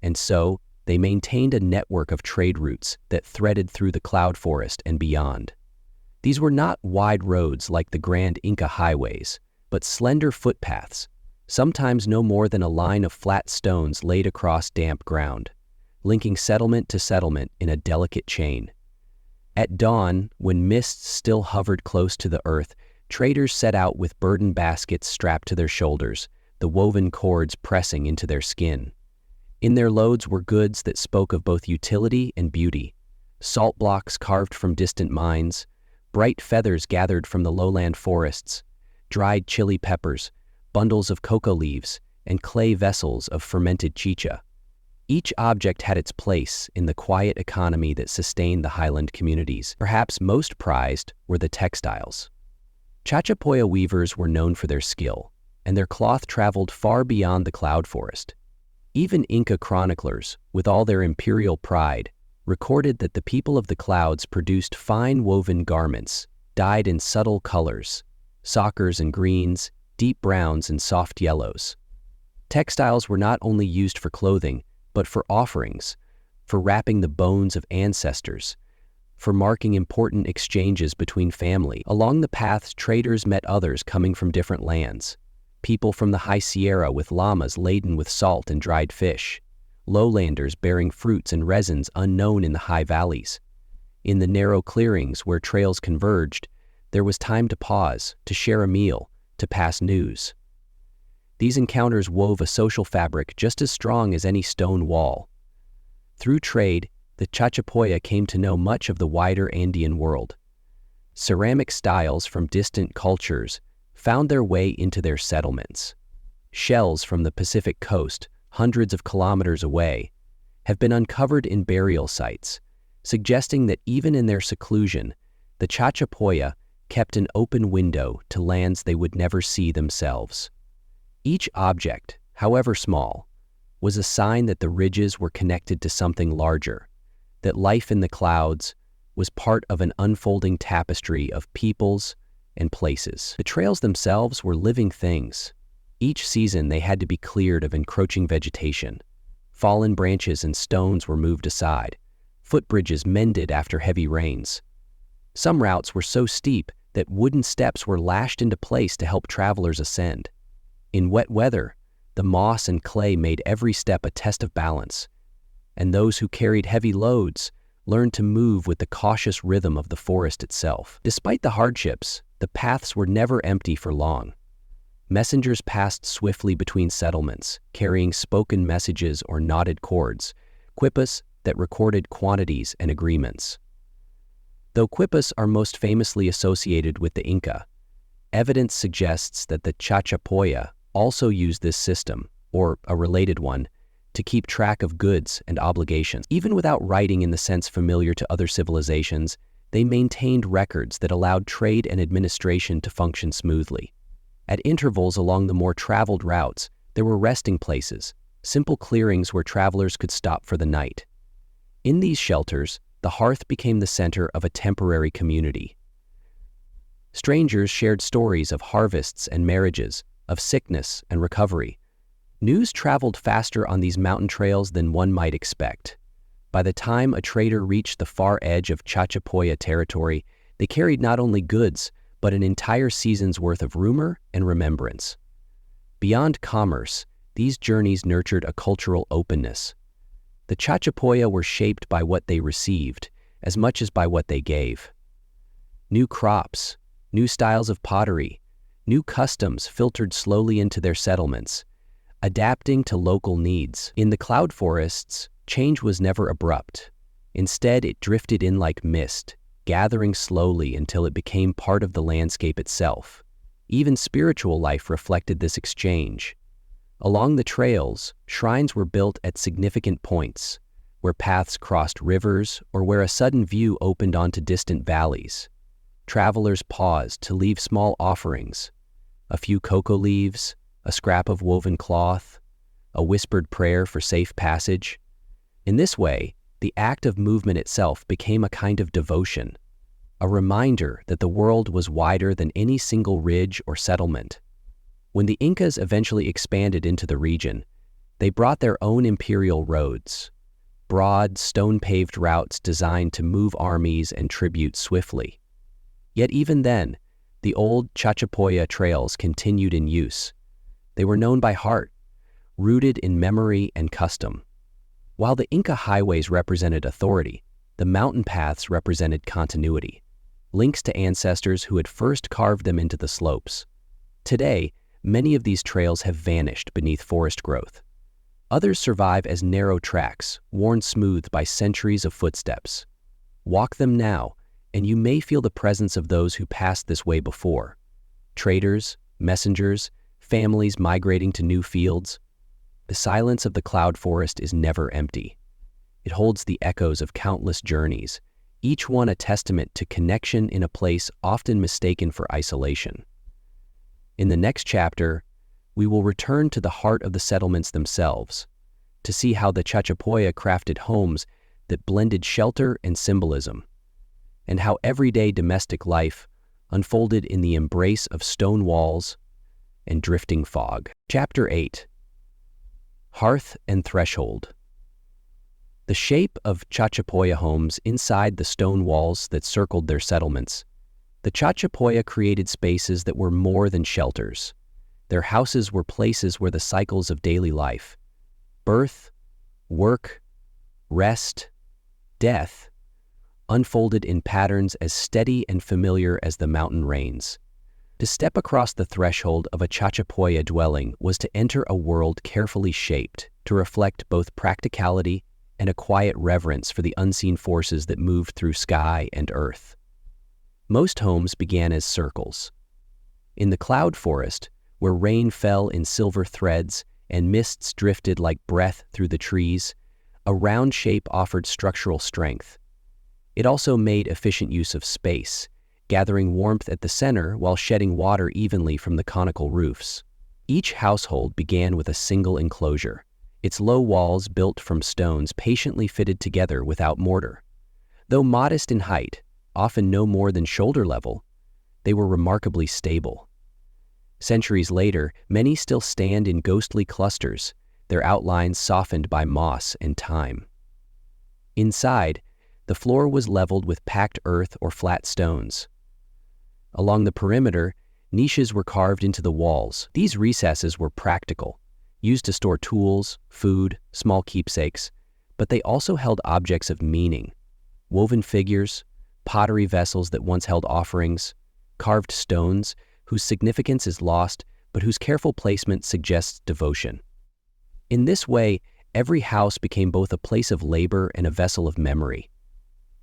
And so, they maintained a network of trade routes that threaded through the cloud forest and beyond. These were not wide roads like the grand Inca highways, but slender footpaths, sometimes no more than a line of flat stones laid across damp ground, linking settlement to settlement in a delicate chain. At dawn, when mists still hovered close to the earth, traders set out with burden baskets strapped to their shoulders, the woven cords pressing into their skin. In their loads were goods that spoke of both utility and beauty: salt blocks carved from distant mines, bright feathers gathered from the lowland forests, dried chili peppers, bundles of cocoa leaves, and clay vessels of fermented chicha. Each object had its place in the quiet economy that sustained the highland communities. Perhaps most prized were the textiles. Chachapoya weavers were known for their skill, and their cloth traveled far beyond the cloud forest. Even Inca chroniclers, with all their imperial pride, recorded that the people of the clouds produced fine woven garments, dyed in subtle colors, ochres and greens, deep browns and soft yellows. Textiles were not only used for clothing, but for offerings, for wrapping the bones of ancestors, for marking important exchanges between family. Along the paths, traders met others coming from different lands. People from the High Sierra with llamas laden with salt and dried fish, lowlanders bearing fruits and resins unknown in the high valleys. In the narrow clearings where trails converged, there was time to pause, to share a meal, to pass news. These encounters wove a social fabric just as strong as any stone wall. Through trade, the Chachapoya came to know much of the wider Andean world. Ceramic styles from distant cultures found their way into their settlements. Shells from the Pacific coast, hundreds of kilometers away, have been uncovered in burial sites, suggesting that even in their seclusion, the Chachapoya kept an open window to lands they would never see themselves. Each object, however small, was a sign that the ridges were connected to something larger, that life in the clouds was part of an unfolding tapestry of peoples and places. The trails themselves were living things. Each season they had to be cleared of encroaching vegetation. Fallen branches and stones were moved aside, footbridges mended after heavy rains. Some routes were so steep that wooden steps were lashed into place to help travelers ascend. In wet weather, the moss and clay made every step a test of balance, and those who carried heavy loads learned to move with the cautious rhythm of the forest itself. Despite the hardships, the paths were never empty for long. Messengers passed swiftly between settlements, carrying spoken messages or knotted cords, quipas that recorded quantities and agreements. Though quipas are most famously associated with the Inca, evidence suggests that the Chachapoya also used this system, or a related one, to keep track of goods and obligations. Even without writing in the sense familiar to other civilizations, they maintained records that allowed trade and administration to function smoothly. At intervals along the more traveled routes, there were resting places, simple clearings where travelers could stop for the night. In these shelters, the hearth became the center of a temporary community. Strangers shared stories of harvests and marriages, of sickness and recovery. News traveled faster on these mountain trails than one might expect. By the time a trader reached the far edge of Chachapoya territory, they carried not only goods, but an entire season's worth of rumor and remembrance. Beyond commerce, these journeys nurtured a cultural openness. The Chachapoya were shaped by what they received, as much as by what they gave. New crops, new styles of pottery, new customs filtered slowly into their settlements, adapting to local needs. In the cloud forests, change was never abrupt. Instead, it drifted in like mist, gathering slowly until it became part of the landscape itself. Even spiritual life reflected this exchange. Along the trails, shrines were built at significant points, where paths crossed rivers or where a sudden view opened onto distant valleys. Travelers paused to leave small offerings, a few cocoa leaves, a scrap of woven cloth, a whispered prayer for safe passage. In this way, the act of movement itself became a kind of devotion, a reminder that the world was wider than any single ridge or settlement. When the Incas eventually expanded into the region, they brought their own imperial roads, broad, stone-paved routes designed to move armies and tribute swiftly. Yet even then, the old Chachapoya trails continued in use. They were known by heart, rooted in memory and custom. While the Inca highways represented authority, the mountain paths represented continuity, links to ancestors who had first carved them into the slopes. Today, many of these trails have vanished beneath forest growth. Others survive as narrow tracks, worn smooth by centuries of footsteps. Walk them now, and you may feel the presence of those who passed this way before. Traders, messengers, families migrating to new fields. The silence of the cloud forest is never empty. It holds the echoes of countless journeys, each one a testament to connection in a place often mistaken for isolation. In the next chapter, we will return to the heart of the settlements themselves, to see how the Chachapoya crafted homes that blended shelter and symbolism, and how everyday domestic life unfolded in the embrace of stone walls and drifting fog. Chapter 8. Hearth and Threshold. The shape of Chachapoya homes inside the stone walls that circled their settlements. The Chachapoya created spaces that were more than shelters. Their houses were places where the cycles of daily life, birth, work, rest, death, unfolded in patterns as steady and familiar as the mountain rains. To step across the threshold of a Chachapoya dwelling was to enter a world carefully shaped to reflect both practicality and a quiet reverence for the unseen forces that moved through sky and earth. Most homes began as circles. In the cloud forest, where rain fell in silver threads and mists drifted like breath through the trees, a round shape offered structural strength. It also made efficient use of space, gathering warmth at the center while shedding water evenly from the conical roofs. Each household began with a single enclosure, its low walls built from stones patiently fitted together without mortar. Though modest in height, often no more than shoulder level, they were remarkably stable. Centuries later, many still stand in ghostly clusters, their outlines softened by moss and time. Inside, the floor was leveled with packed earth or flat stones. Along the perimeter, niches were carved into the walls. These recesses were practical, used to store tools, food, small keepsakes, but they also held objects of meaning: woven figures, pottery vessels that once held offerings, carved stones whose significance is lost but whose careful placement suggests devotion. In this way, every house became both a place of labor and a vessel of memory.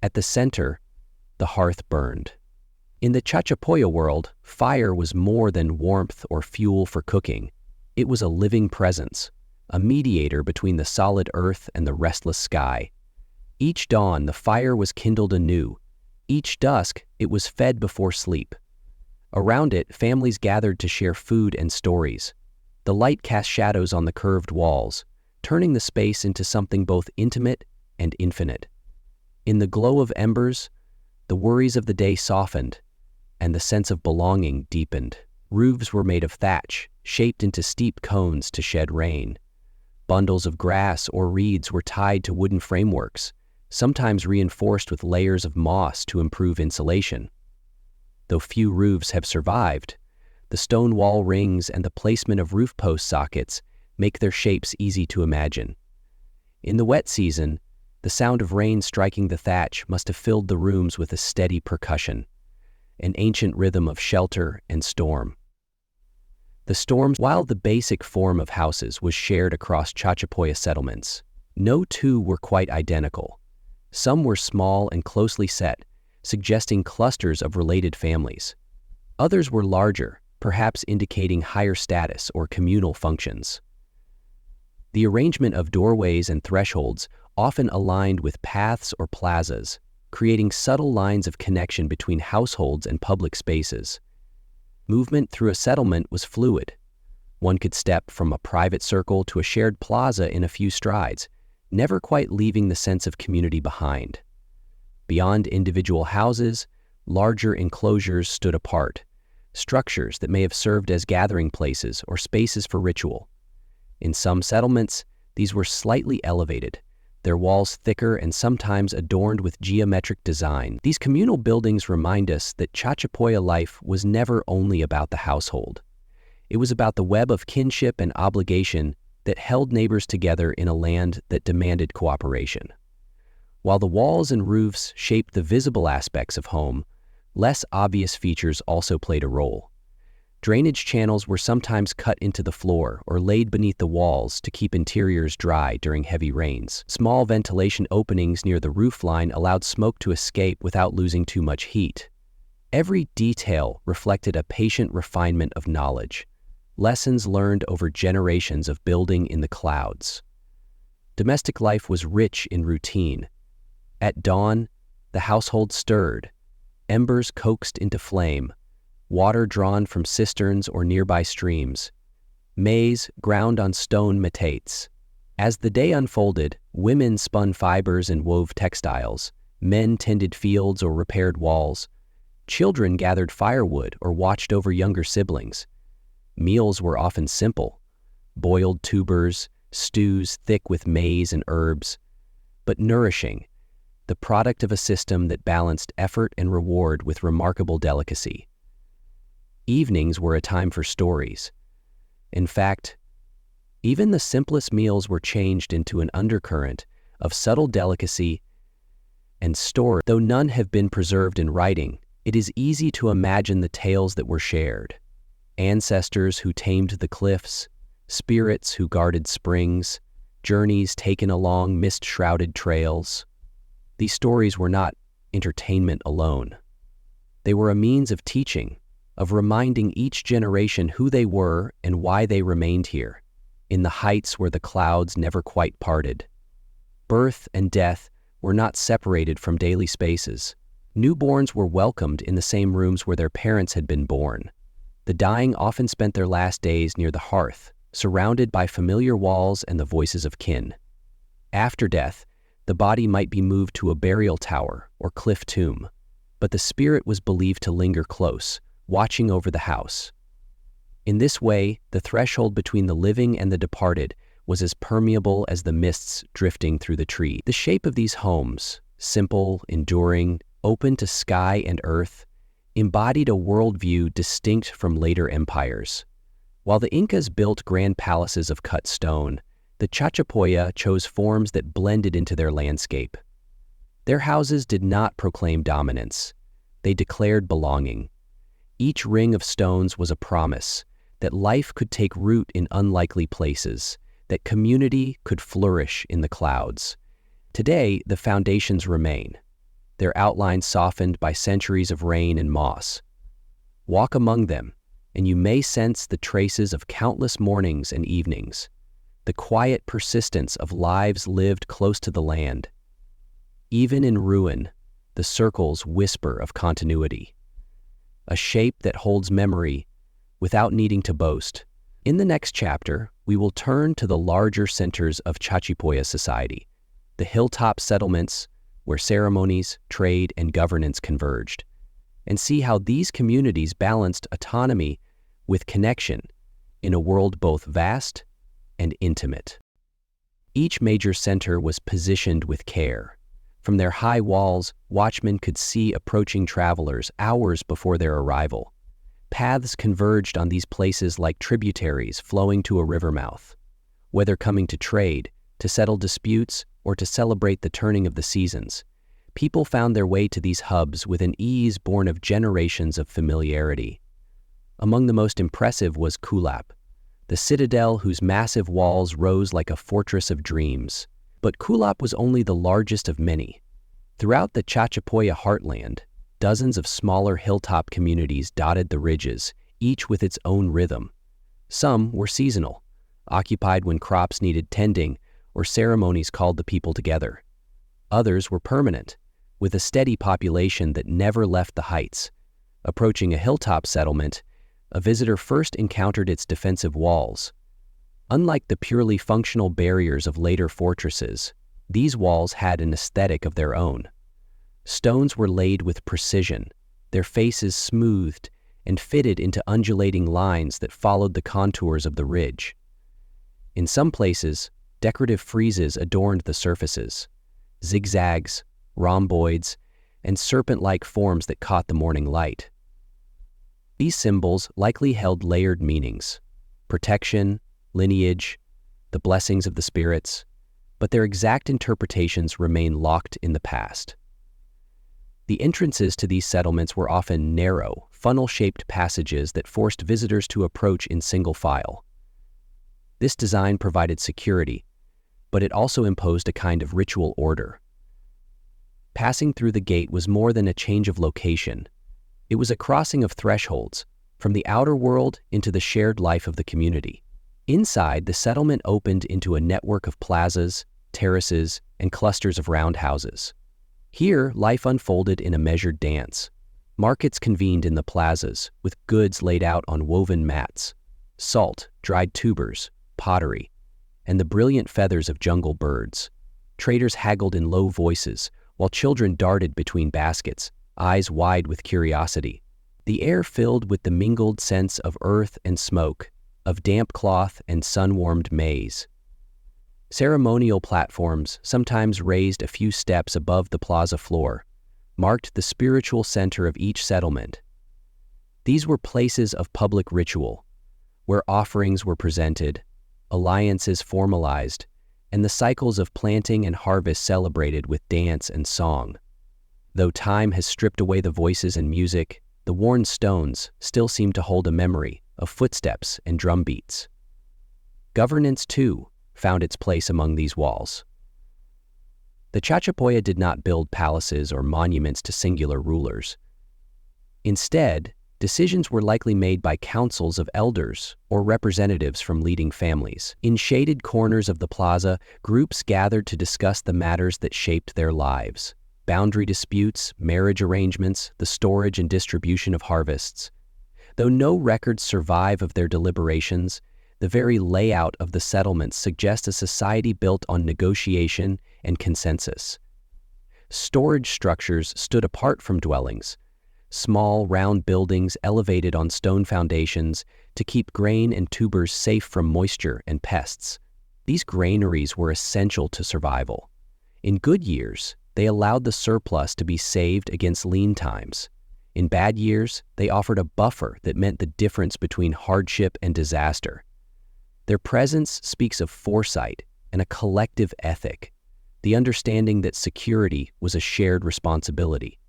At the center, the hearth burned. In the Chachapoya world, fire was more than warmth or fuel for cooking. It was a living presence, a mediator between the solid earth and the restless sky. Each dawn, the fire was kindled anew. Each dusk, it was fed before sleep. Around it, families gathered to share food and stories. The light cast shadows on the curved walls, turning the space into something both intimate and infinite. In the glow of embers, the worries of the day softened, and the sense of belonging deepened. Roofs were made of thatch, shaped into steep cones to shed rain. Bundles of grass or reeds were tied to wooden frameworks, sometimes reinforced with layers of moss to improve insulation. Though few roofs have survived, the stone wall rings and the placement of roof post sockets make their shapes easy to imagine. In the wet season, the sound of rain striking the thatch must have filled the rooms with a steady percussion, an ancient rhythm of shelter and storm. The storms, while the basic form of houses was shared across Chachapoya settlements, no two were quite identical. Some were small and closely set, suggesting clusters of related families. Others were larger, perhaps indicating higher status or communal functions. The arrangement of doorways and thresholds often aligned with paths or plazas, creating subtle lines of connection between households and public spaces. Movement through a settlement was fluid. One could step from a private circle to a shared plaza in a few strides, never quite leaving the sense of community behind. Beyond individual houses, larger enclosures stood apart, structures that may have served as gathering places or spaces for ritual. In some settlements, these were slightly elevated, their walls thicker and sometimes adorned with geometric design. These communal buildings remind us that Chachapoya life was never only about the household. It was about the web of kinship and obligation that held neighbors together in a land that demanded cooperation. While the walls and roofs shaped the visible aspects of home, less obvious features also played a role. Drainage channels were sometimes cut into the floor or laid beneath the walls to keep interiors dry during heavy rains. Small ventilation openings near the roofline allowed smoke to escape without losing too much heat. Every detail reflected a patient refinement of knowledge, lessons learned over generations of building in the clouds. Domestic life was rich in routine. At dawn, the household stirred, embers coaxed into flame, water drawn from cisterns or nearby streams, maize ground on stone metates. As the day unfolded, women spun fibers and wove textiles, men tended fields or repaired walls, children gathered firewood or watched over younger siblings. Meals were often simple, boiled tubers, stews thick with maize and herbs, but nourishing, the product of a system that balanced effort and reward with remarkable delicacy. Evenings were a time for stories. In fact, even the simplest meals were changed into an undercurrent of subtle delicacy and story. Though none have been preserved in writing, it is easy to imagine the tales that were shared. Ancestors who tamed the cliffs, spirits who guarded springs, journeys taken along mist-shrouded trails. These stories were not entertainment alone. They were a means of teaching, of reminding each generation who they were and why they remained here, in the heights where the clouds never quite parted. Birth and death were not separated from daily spaces. Newborns were welcomed in the same rooms where their parents had been born. The dying often spent their last days near the hearth, surrounded by familiar walls and the voices of kin. After death, the body might be moved to a burial tower or cliff tomb, but the spirit was believed to linger close, watching over the house. In this way, the threshold between the living and the departed was as permeable as the mists drifting through the trees. The shape of these homes, simple, enduring, open to sky and earth, embodied a worldview distinct from later empires. While the Incas built grand palaces of cut stone, the Chachapoya chose forms that blended into their landscape. Their houses did not proclaim dominance. They declared belonging. Each ring of stones was a promise that life could take root in unlikely places, that community could flourish in the clouds. Today, the foundations remain, their outlines softened by centuries of rain and moss. Walk among them, and you may sense the traces of countless mornings and evenings, the quiet persistence of lives lived close to the land. Even in ruin, the circles whisper of continuity, a shape that holds memory without needing to boast. In the next chapter, we will turn to the larger centers of Chachipoya society, the hilltop settlements where ceremonies, trade, and governance converged, and see how these communities balanced autonomy with connection in a world both vast and intimate. Each major center was positioned with care. From their high walls, watchmen could see approaching travelers hours before their arrival. Paths converged on these places like tributaries flowing to a river mouth. Whether coming to trade, to settle disputes, or to celebrate the turning of the seasons, people found their way to these hubs with an ease born of generations of familiarity. Among the most impressive was Kulap, the citadel whose massive walls rose like a fortress of dreams. But Kulap was only the largest of many. Throughout the Chachapoya heartland, dozens of smaller hilltop communities dotted the ridges, each with its own rhythm. Some were seasonal, occupied when crops needed tending or ceremonies called the people together. Others were permanent, with a steady population that never left the heights. Approaching a hilltop settlement, a visitor first encountered its defensive walls. Unlike the purely functional barriers of later fortresses, these walls had an aesthetic of their own. Stones were laid with precision, their faces smoothed and fitted into undulating lines that followed the contours of the ridge. In some places, decorative friezes adorned the surfaces, zigzags, rhomboids, and serpent-like forms that caught the morning light. These symbols likely held layered meanings: protection, lineage, the blessings of the spirits, but their exact interpretations remain locked in the past. The entrances to these settlements were often narrow, funnel-shaped passages that forced visitors to approach in single file. This design provided security, but it also imposed a kind of ritual order. Passing through the gate was more than a change of location. It was a crossing of thresholds, from the outer world into the shared life of the community. Inside, the settlement opened into a network of plazas, terraces, and clusters of roundhouses. Here, life unfolded in a measured dance. Markets convened in the plazas, with goods laid out on woven mats, salt, dried tubers, pottery, and the brilliant feathers of jungle birds. Traders haggled in low voices, while children darted between baskets, eyes wide with curiosity. The air filled with the mingled scents of earth and smoke, of damp cloth and sun-warmed maize. Ceremonial platforms, sometimes raised a few steps above the plaza floor, marked the spiritual center of each settlement. These were places of public ritual, where offerings were presented, alliances formalized, and the cycles of planting and harvest celebrated with dance and song. Though time has stripped away the voices and music, the worn stones still seem to hold a memory of footsteps and drum beats. Governance, too, found its place among these walls. The Chachapoya did not build palaces or monuments to singular rulers. Instead, decisions were likely made by councils of elders or representatives from leading families. In shaded corners of the plaza, groups gathered to discuss the matters that shaped their lives: boundary disputes, marriage arrangements, the storage and distribution of harvests. Though no records survive of their deliberations, the very layout of the settlements suggests a society built on negotiation and consensus. Storage structures stood apart from dwellings, small, round buildings elevated on stone foundations to keep grain and tubers safe from moisture and pests. These granaries were essential to survival. In good years, they allowed the surplus to be saved against lean times. In bad years, they offered a buffer that meant the difference between hardship and disaster. Their presence speaks of foresight and a collective ethic, the understanding that security was a shared responsibility.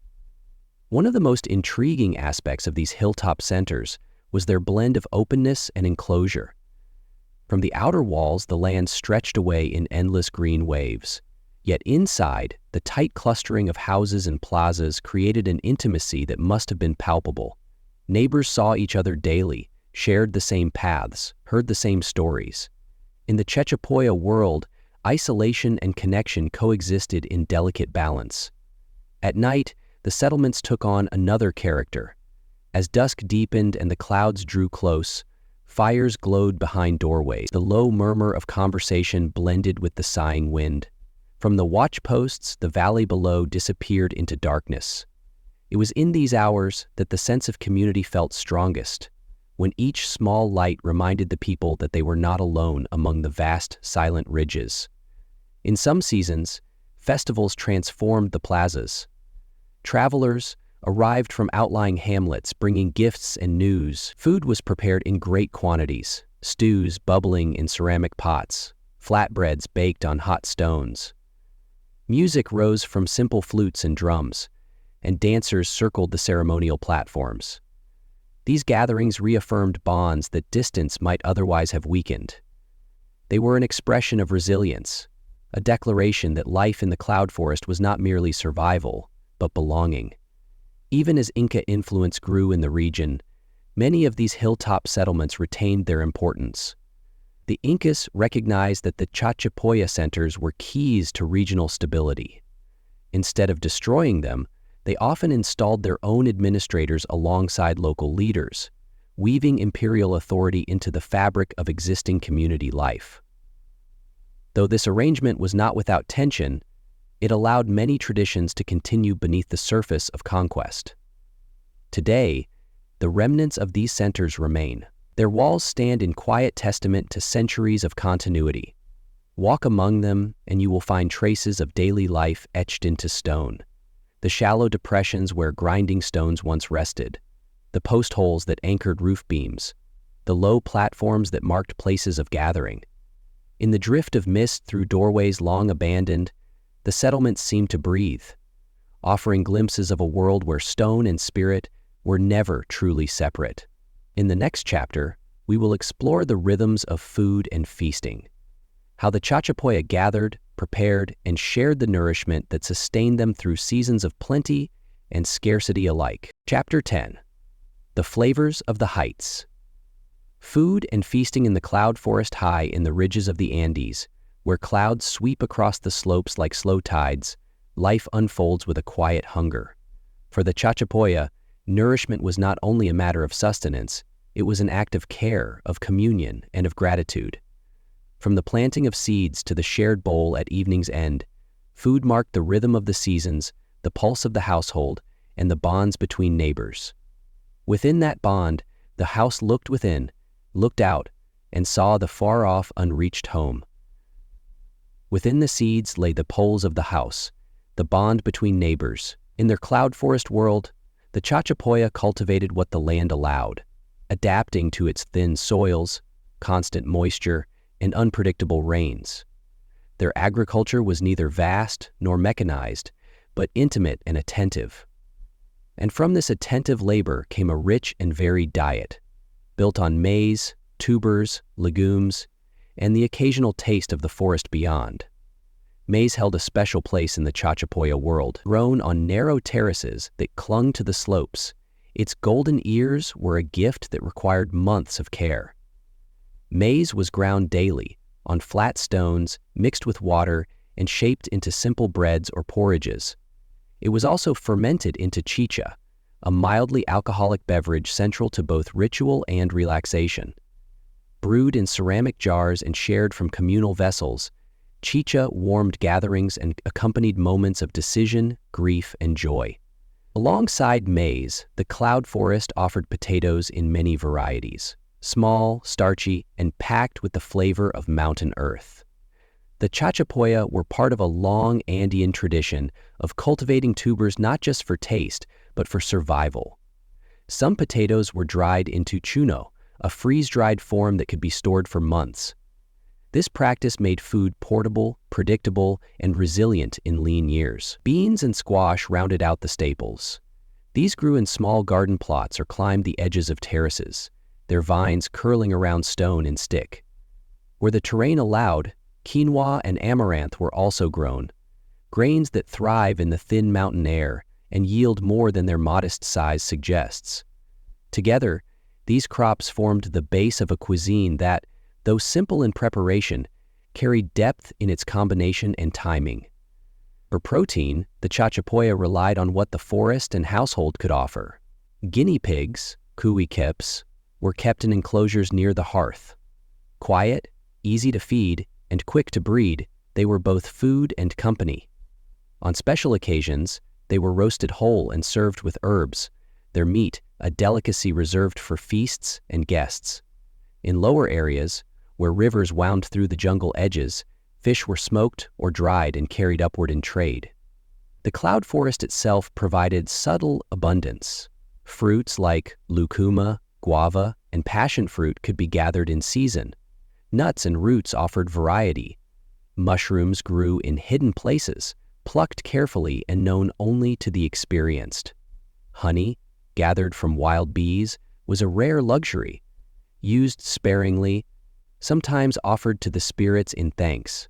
One of the most intriguing aspects of these hilltop centers was their blend of openness and enclosure. From the outer walls, the land stretched away in endless green waves. Yet inside, the tight clustering of houses and plazas created an intimacy that must have been palpable. Neighbors saw each other daily, shared the same paths, heard the same stories. In the Chachapoya world, isolation and connection coexisted in delicate balance. At night, the settlements took on another character. As dusk deepened and the clouds drew close, fires glowed behind doorways. The low murmur of conversation blended with the sighing wind. From the watch posts, the valley below disappeared into darkness. It was in these hours that the sense of community felt strongest, when each small light reminded the people that they were not alone among the vast, silent ridges. In some seasons, festivals transformed the plazas. Travelers arrived from outlying hamlets bringing gifts and news. Food was prepared in great quantities, stews bubbling in ceramic pots, flatbreads baked on hot stones. Music rose from simple flutes and drums, and dancers circled the ceremonial platforms. These gatherings reaffirmed bonds that distance might otherwise have weakened. They were an expression of resilience, a declaration that life in the cloud forest was not merely survival, but belonging. Even as Inca influence grew in the region, many of these hilltop settlements retained their importance. The Incas recognized that the Chachapoya centers were keys to regional stability. Instead of destroying them, they often installed their own administrators alongside local leaders, weaving imperial authority into the fabric of existing community life. Though this arrangement was not without tension, it allowed many traditions to continue beneath the surface of conquest. Today, the remnants of these centers remain. Their walls stand in quiet testament to centuries of continuity. Walk among them, and you will find traces of daily life etched into stone. The shallow depressions where grinding stones once rested, the post holes that anchored roof beams, the low platforms that marked places of gathering. In the drift of mist through doorways long abandoned, the settlements seemed to breathe, offering glimpses of a world where stone and spirit were never truly separate. In the next chapter, we will explore the rhythms of food and feasting, how the Chachapoya gathered, prepared, and shared the nourishment that sustained them through seasons of plenty and scarcity alike. Chapter 10. The flavors of the heights. Food and feasting in the cloud forest high in the ridges of the Andes, where clouds sweep across the slopes like slow tides, life unfolds with a quiet hunger. For the Chachapoya, nourishment was not only a matter of sustenance, it was an act of care, of communion, and of gratitude. From the planting of seeds to the shared bowl at evening's end, food marked the rhythm of the seasons, the pulse of the household, and the bonds between neighbors. Within that bond, the house looked within, looked out, and saw the far-off, unreached home. Within the seeds lay the poles of the house, the bond between neighbors. In their cloud forest world, the Chachapoya cultivated what the land allowed, adapting to its thin soils, constant moisture, and unpredictable rains. Their agriculture was neither vast nor mechanized, but intimate and attentive. And from this attentive labor came a rich and varied diet, built on maize, tubers, legumes, and the occasional taste of the forest beyond. Maize held a special place in the Chachapoya world. Grown on narrow terraces that clung to the slopes, its golden ears were a gift that required months of care. Maize was ground daily, on flat stones, mixed with water, and shaped into simple breads or porridges. It was also fermented into chicha, a mildly alcoholic beverage central to both ritual and relaxation. Brewed in ceramic jars and shared from communal vessels, chicha warmed gatherings and accompanied moments of decision, grief, and joy. Alongside maize, the cloud forest offered potatoes in many varieties, small, starchy, and packed with the flavor of mountain earth. The Chachapoya were part of a long Andean tradition of cultivating tubers not just for taste, but for survival. Some potatoes were dried into chuno, a freeze-dried form that could be stored for months. This practice made food portable, predictable, and resilient in lean years. Beans and squash rounded out the staples. These grew in small garden plots or climbed the edges of terraces, their vines curling around stone and stick. Where the terrain allowed, quinoa and amaranth were also grown, grains that thrive in the thin mountain air and yield more than their modest size suggests. Together, these crops formed the base of a cuisine that, though simple in preparation, carried depth in its combination and timing. For protein, the Chachapoya relied on what the forest and household could offer. Guinea pigs, cuy-keps, were kept in enclosures near the hearth. Quiet, easy to feed, and quick to breed, they were both food and company. On special occasions, they were roasted whole and served with herbs, their meat a delicacy reserved for feasts and guests. In lower areas, where rivers wound through the jungle edges, fish were smoked or dried and carried upward in trade. The cloud forest itself provided subtle abundance. Fruits like lucuma, guava, and passion fruit could be gathered in season. Nuts and roots offered variety. Mushrooms grew in hidden places, plucked carefully and known only to the experienced. Honey, gathered from wild bees, was a rare luxury, used sparingly, sometimes offered to the spirits in thanks.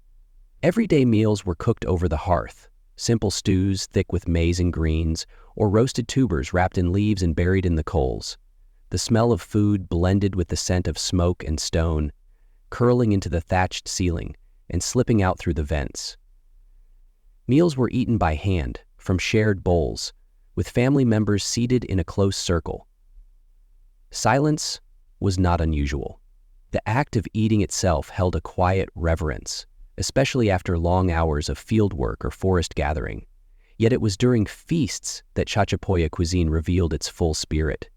Everyday meals were cooked over the hearth, simple stews thick with maize and greens, or roasted tubers wrapped in leaves and buried in the coals. The smell of food blended with the scent of smoke and stone, curling into the thatched ceiling and slipping out through the vents. Meals were eaten by hand, from shared bowls, with family members seated in a close circle. Silence was not unusual. The act of eating itself held a quiet reverence, especially after long hours of field work or forest gathering. Yet it was during feasts that Chachapoya cuisine revealed its full spirit.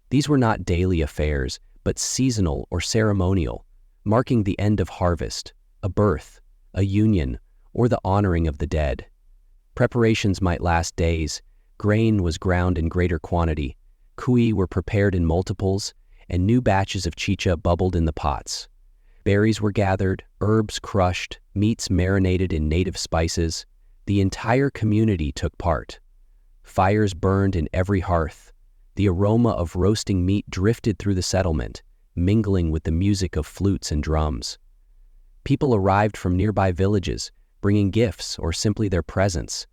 These were not daily affairs, but seasonal or ceremonial, marking the end of harvest, a birth, a union, or the honoring of the dead. Preparations might last days, grain was ground in greater quantity, cuy were prepared in multiples, and new batches of chicha bubbled in the pots. Berries were gathered, herbs crushed, meats marinated in native spices. The entire community took part. Fires burned in every hearth. The aroma of roasting meat drifted through the settlement, mingling with the music of flutes and drums. People arrived from nearby villages, bringing gifts or simply their presence.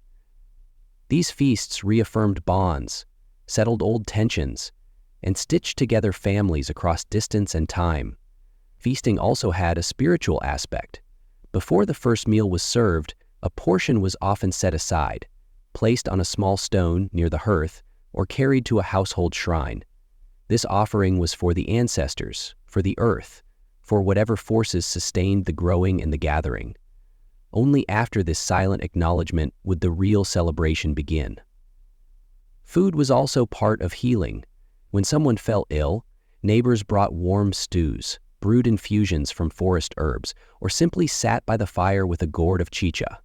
These feasts reaffirmed bonds, settled old tensions, and stitched together families across distance and time. Feasting also had a spiritual aspect. Before the first meal was served, a portion was often set aside, placed on a small stone near the hearth, or carried to a household shrine. This offering was for the ancestors, for the earth, for whatever forces sustained the growing and the gathering. Only after this silent acknowledgement would the real celebration begin. Food was also part of healing. When someone fell ill, neighbors brought warm stews, brewed infusions from forest herbs, or simply sat by the fire with a gourd of chicha.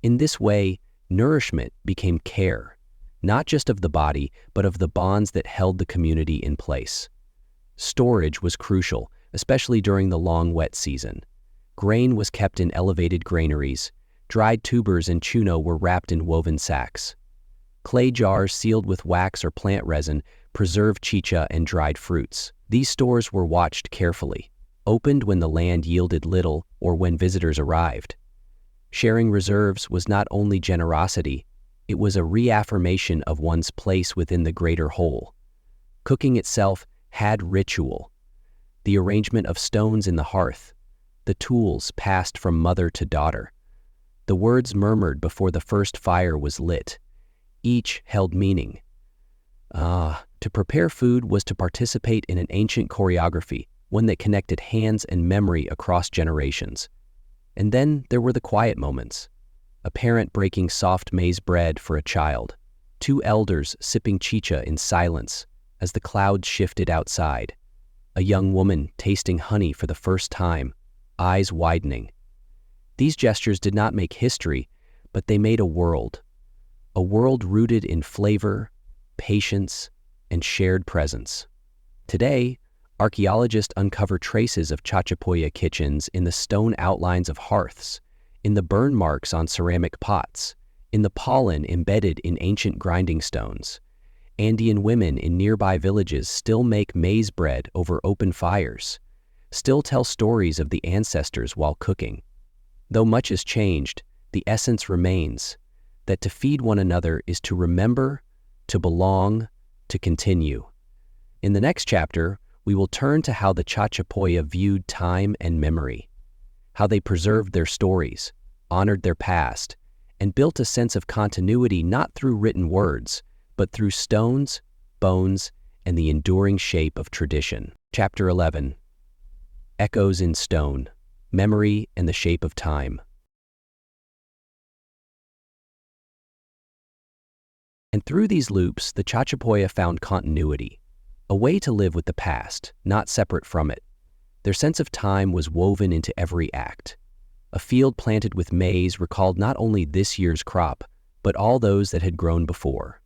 In this way, nourishment became care, not just of the body, but of the bonds that held the community in place. Storage was crucial, especially during the long wet season. Grain was kept in elevated granaries. Dried tubers and chuno were wrapped in woven sacks. Clay jars sealed with wax or plant resin preserved chicha and dried fruits. These stores were watched carefully, opened when the land yielded little or when visitors arrived. Sharing reserves was not only generosity, it was a reaffirmation of one's place within the greater whole. Cooking itself had ritual. The arrangement of stones in the hearth, the tools passed from mother to daughter, the words murmured before the first fire was lit, each held meaning. To prepare food was to participate in an ancient choreography, one that connected hands and memory across generations. And then there were the quiet moments. A parent breaking soft maize bread for a child, two elders sipping chicha in silence as the clouds shifted outside, a young woman tasting honey for the first time, eyes widening. These gestures did not make history, but they made a world rooted in flavor, patience, and shared presence. Today, archaeologists uncover traces of Chachapoya kitchens in the stone outlines of hearths, in the burn marks on ceramic pots, in the pollen embedded in ancient grinding stones. Andean women in nearby villages still make maize bread over open fires, still tell stories of the ancestors while cooking. Though much has changed, the essence remains, that to feed one another is to remember, to belong, to continue. In the next chapter, we will turn to how the Chachapoya viewed time and memory, how they preserved their stories, honored their past, and built a sense of continuity not through written words, but through stones, bones, and the enduring shape of tradition. Chapter 11. Echoes in Stone, Memory and the Shape of Time. And through these loops, the Chachapoya found continuity, a way to live with the past, not separate from it. Their sense of time was woven into every act. A field planted with maize recalled not only this year's crop, but all those that had grown before.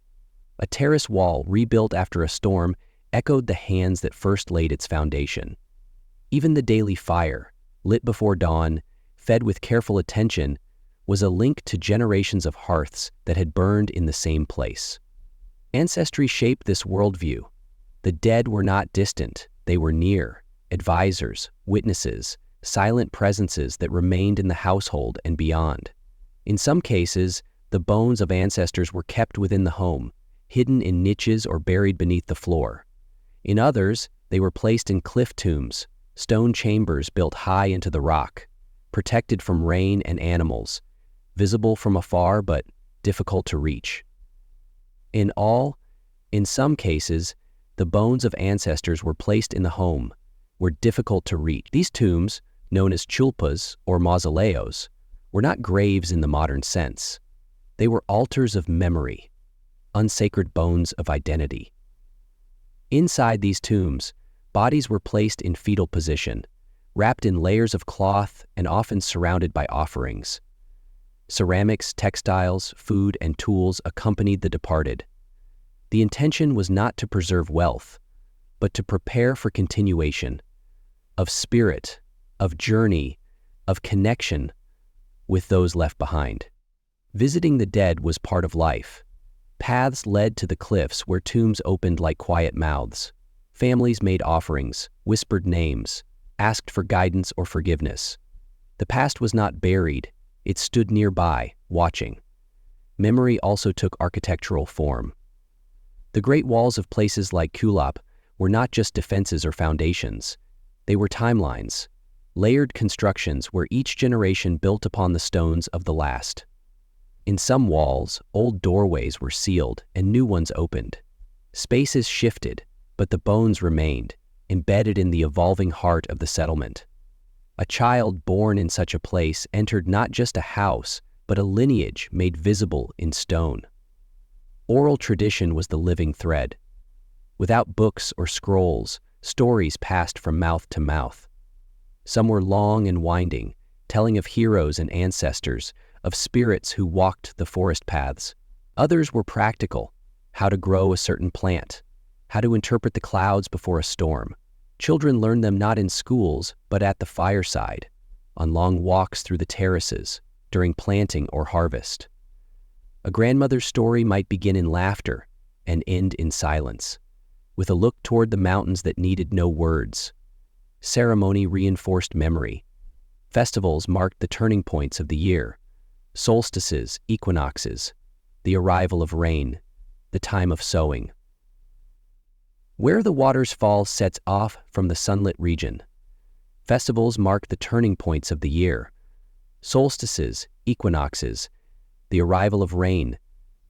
A terrace wall rebuilt after a storm echoed the hands that first laid its foundation. Even the daily fire, lit before dawn, fed with careful attention, was a link to generations of hearths that had burned in the same place. Ancestry shaped this worldview. The dead were not distant, they were near, advisors, witnesses, silent presences that remained in the household and beyond. In some cases, the bones of ancestors were kept within the home, hidden in niches or buried beneath the floor. In others, they were placed in cliff tombs, stone chambers built high into the rock, protected from rain and animals, visible from afar but difficult to reach. In some cases, the bones of ancestors were placed in the home, were difficult to reach. These tombs, known as chulpas or mausoleos, were not graves in the modern sense. They were altars of memory, unsacred bones of identity. Inside these tombs, bodies were placed in fetal position, wrapped in layers of cloth and often surrounded by offerings. Ceramics, textiles, food, and tools accompanied the departed. The intention was not to preserve wealth, but to prepare for continuation, of spirit, of journey, of connection with those left behind. Visiting the dead was part of life. Paths led to the cliffs where tombs opened like quiet mouths. Families made offerings, whispered names, asked for guidance or forgiveness. The past was not buried, it stood nearby, watching. Memory also took architectural form. The great walls of places like Kulap were not just defenses or foundations. They were timelines, layered constructions where each generation built upon the stones of the last. In some walls, old doorways were sealed and new ones opened. Spaces shifted, but the bones remained, embedded in the evolving heart of the settlement. A child born in such a place entered not just a house, but a lineage made visible in stone. Oral tradition was the living thread. Without books or scrolls, stories passed from mouth to mouth. Some were long and winding, telling of heroes and ancestors, of spirits who walked the forest paths. Others were practical: how to grow a certain plant, how to interpret the clouds before a storm. Children learned them not in schools, but at the fireside, on long walks through the terraces, during planting or harvest. A grandmother's story might begin in laughter and end in silence, with a look toward the mountains that needed no words. Ceremony reinforced memory. Festivals marked the turning points of the year: solstices, equinoxes, the arrival of rain, the time of sowing. Where the water's fall sets off from the sunlit region, festivals mark the turning points of the year: solstices, equinoxes, the arrival of rain,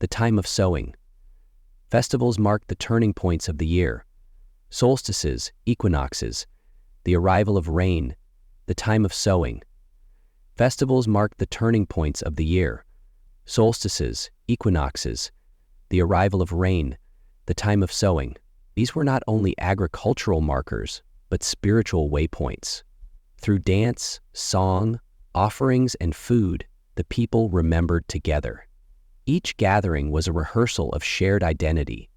the time of sowing. Festivals mark the turning points of the year: solstices, equinoxes, the arrival of rain, the time of sowing. Festivals mark the turning points of the year: solstices, equinoxes, the arrival of rain, the time of sowing. These were not only agricultural markers, but spiritual waypoints. Through dance, song, offerings, and food, the people remembered together. Each gathering was a rehearsal of shared identity.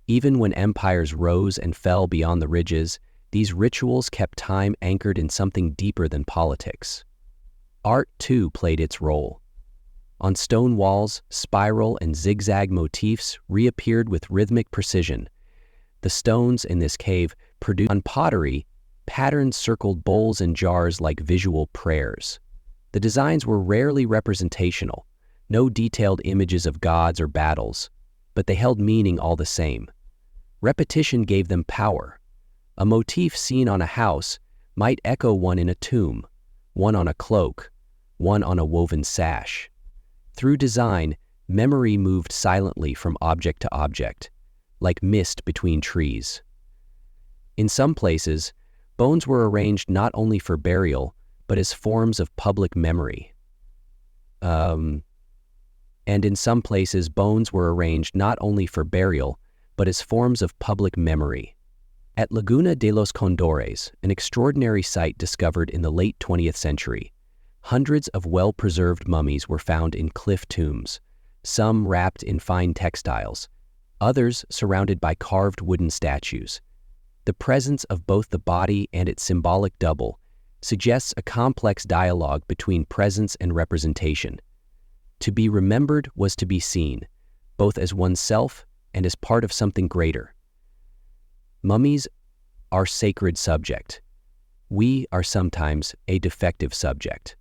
Even when empires rose and fell beyond the ridges, these rituals kept time anchored in something deeper than politics. Art, too, played its role. On stone walls, spiral and zigzag motifs reappeared with rhythmic precision. The stones in this cave produced on pottery, patterns circled bowls and jars like visual prayers. The designs were rarely representational, no detailed images of gods or battles, but they held meaning all the same. Repetition gave them power. A motif seen on a house might echo one in a tomb, one on a cloak, one on a woven sash. Through design, memory moved silently from object to object, like mist between trees. In some places, bones were arranged not only for burial, but as forms of public memory. And in some places, bones were arranged not only for burial, but as forms of public memory. At Laguna de los Condores, an extraordinary site discovered in the late 20th century, hundreds of well-preserved mummies were found in cliff tombs, some wrapped in fine textiles, others surrounded by carved wooden statues. The presence of both the body and its symbolic double suggests a complex dialogue between presence and representation. To be remembered was to be seen, both as oneself and as part of something greater. Mummies are sacred subject. We are sometimes a defective subject.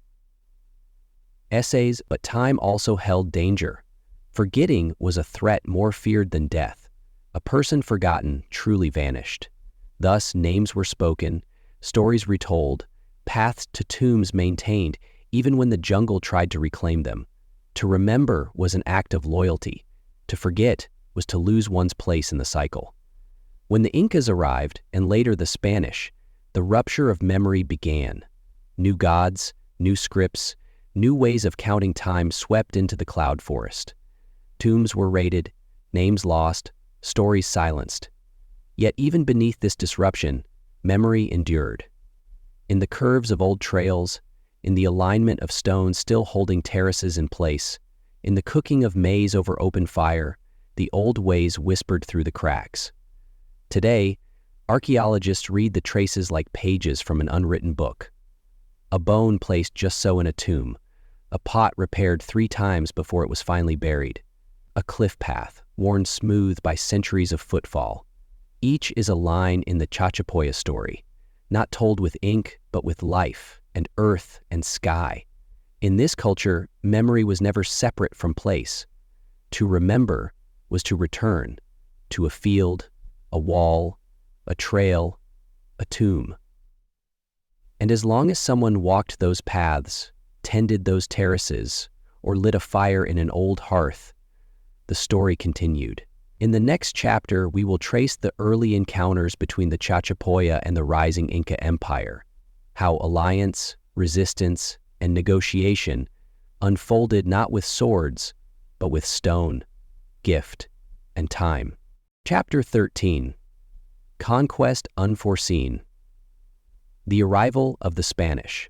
Essays, but time also held danger. Forgetting was a threat more feared than death. A person forgotten truly vanished. Thus, names were spoken, stories retold, paths to tombs maintained, even when the jungle tried to reclaim them. To remember was an act of loyalty. To forget was to lose one's place in the cycle. When the Incas arrived, and later the Spanish, the rupture of memory began. New gods, new scripts, new ways of counting time swept into the cloud forest. Tombs were raided, names lost, stories silenced. Yet even beneath this disruption, memory endured. In the curves of old trails, in the alignment of stones still holding terraces in place, in the cooking of maize over open fire, the old ways whispered through the cracks. Today, archaeologists read the traces like pages from an unwritten book. A bone placed just so in a tomb, a pot repaired 3 times before it was finally buried, a cliff path worn smooth by centuries of footfall. Each is a line in the Chachapoya story, not told with ink, but with life and earth and sky. In this culture, memory was never separate from place. To remember was to return to a field, a wall, a trail, a tomb. And as long as someone walked those paths, tended those terraces, or lit a fire in an old hearth, the story continued. In the next chapter, we will trace the early encounters between the Chachapoya and the rising Inca Empire, how alliance, resistance, and negotiation unfolded not with swords, but with stone, gift, and time. Chapter 13. Conquest Unforeseen. The arrival of the Spanish.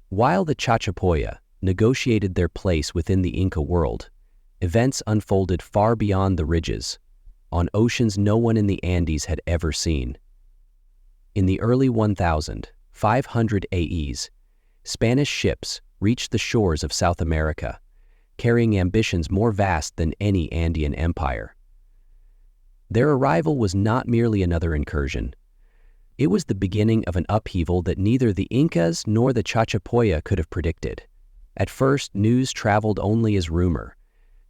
While the Chachapoya negotiated their place within the Inca world, events unfolded far beyond the ridges, on oceans no one in the Andes had ever seen. In the early 1500 AEs, Spanish ships reached the shores of South America, carrying ambitions more vast than any Andean empire. Their arrival was not merely another incursion. It was the beginning of an upheaval that neither the Incas nor the Chachapoya could have predicted. At first, news traveled only as rumor.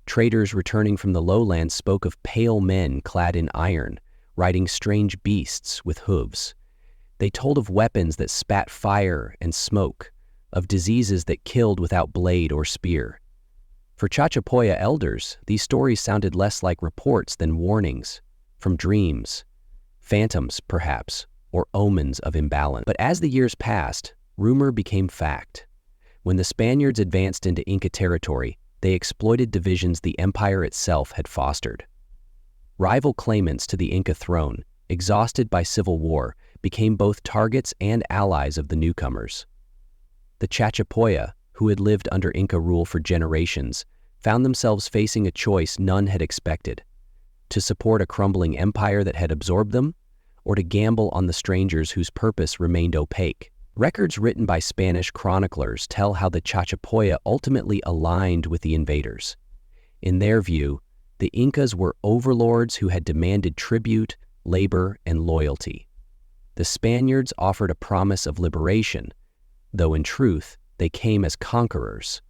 Traders returning from the lowlands spoke of pale men clad in iron, riding strange beasts with hooves. They told of weapons that spat fire and smoke, of diseases that killed without blade or spear. For Chachapoya elders, these stories sounded less like reports than warnings, from dreams, phantoms perhaps, or omens of imbalance. But as the years passed, rumor became fact. When the Spaniards advanced into Inca territory, they exploited divisions the empire itself had fostered. Rival claimants to the Inca throne, exhausted by civil war, became both targets and allies of the newcomers. The Chachapoya, who had lived under Inca rule for generations, found themselves facing a choice none had expected: to support a crumbling empire that had absorbed them, or to gamble on the strangers whose purpose remained opaque. Records written by Spanish chroniclers tell how the Chachapoya ultimately aligned with the invaders. In their view, the Incas were overlords who had demanded tribute, labor, and loyalty. The Spaniards offered a promise of liberation, though in truth, they came as conquerors.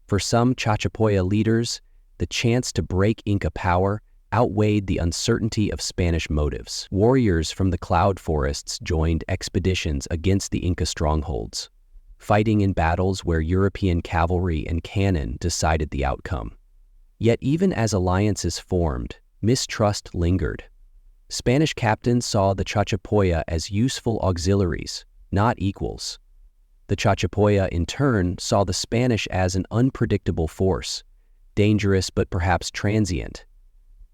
For some Chachapoya leaders, the chance to break Inca power outweighed the uncertainty of Spanish motives. Warriors from the cloud forests joined expeditions against the Inca strongholds, fighting in battles where European cavalry and cannon decided the outcome. Yet even as alliances formed, mistrust lingered. Spanish captains saw the Chachapoya as useful auxiliaries, not equals. The Chachapoya, in turn, saw the Spanish as an unpredictable force, dangerous but perhaps transient.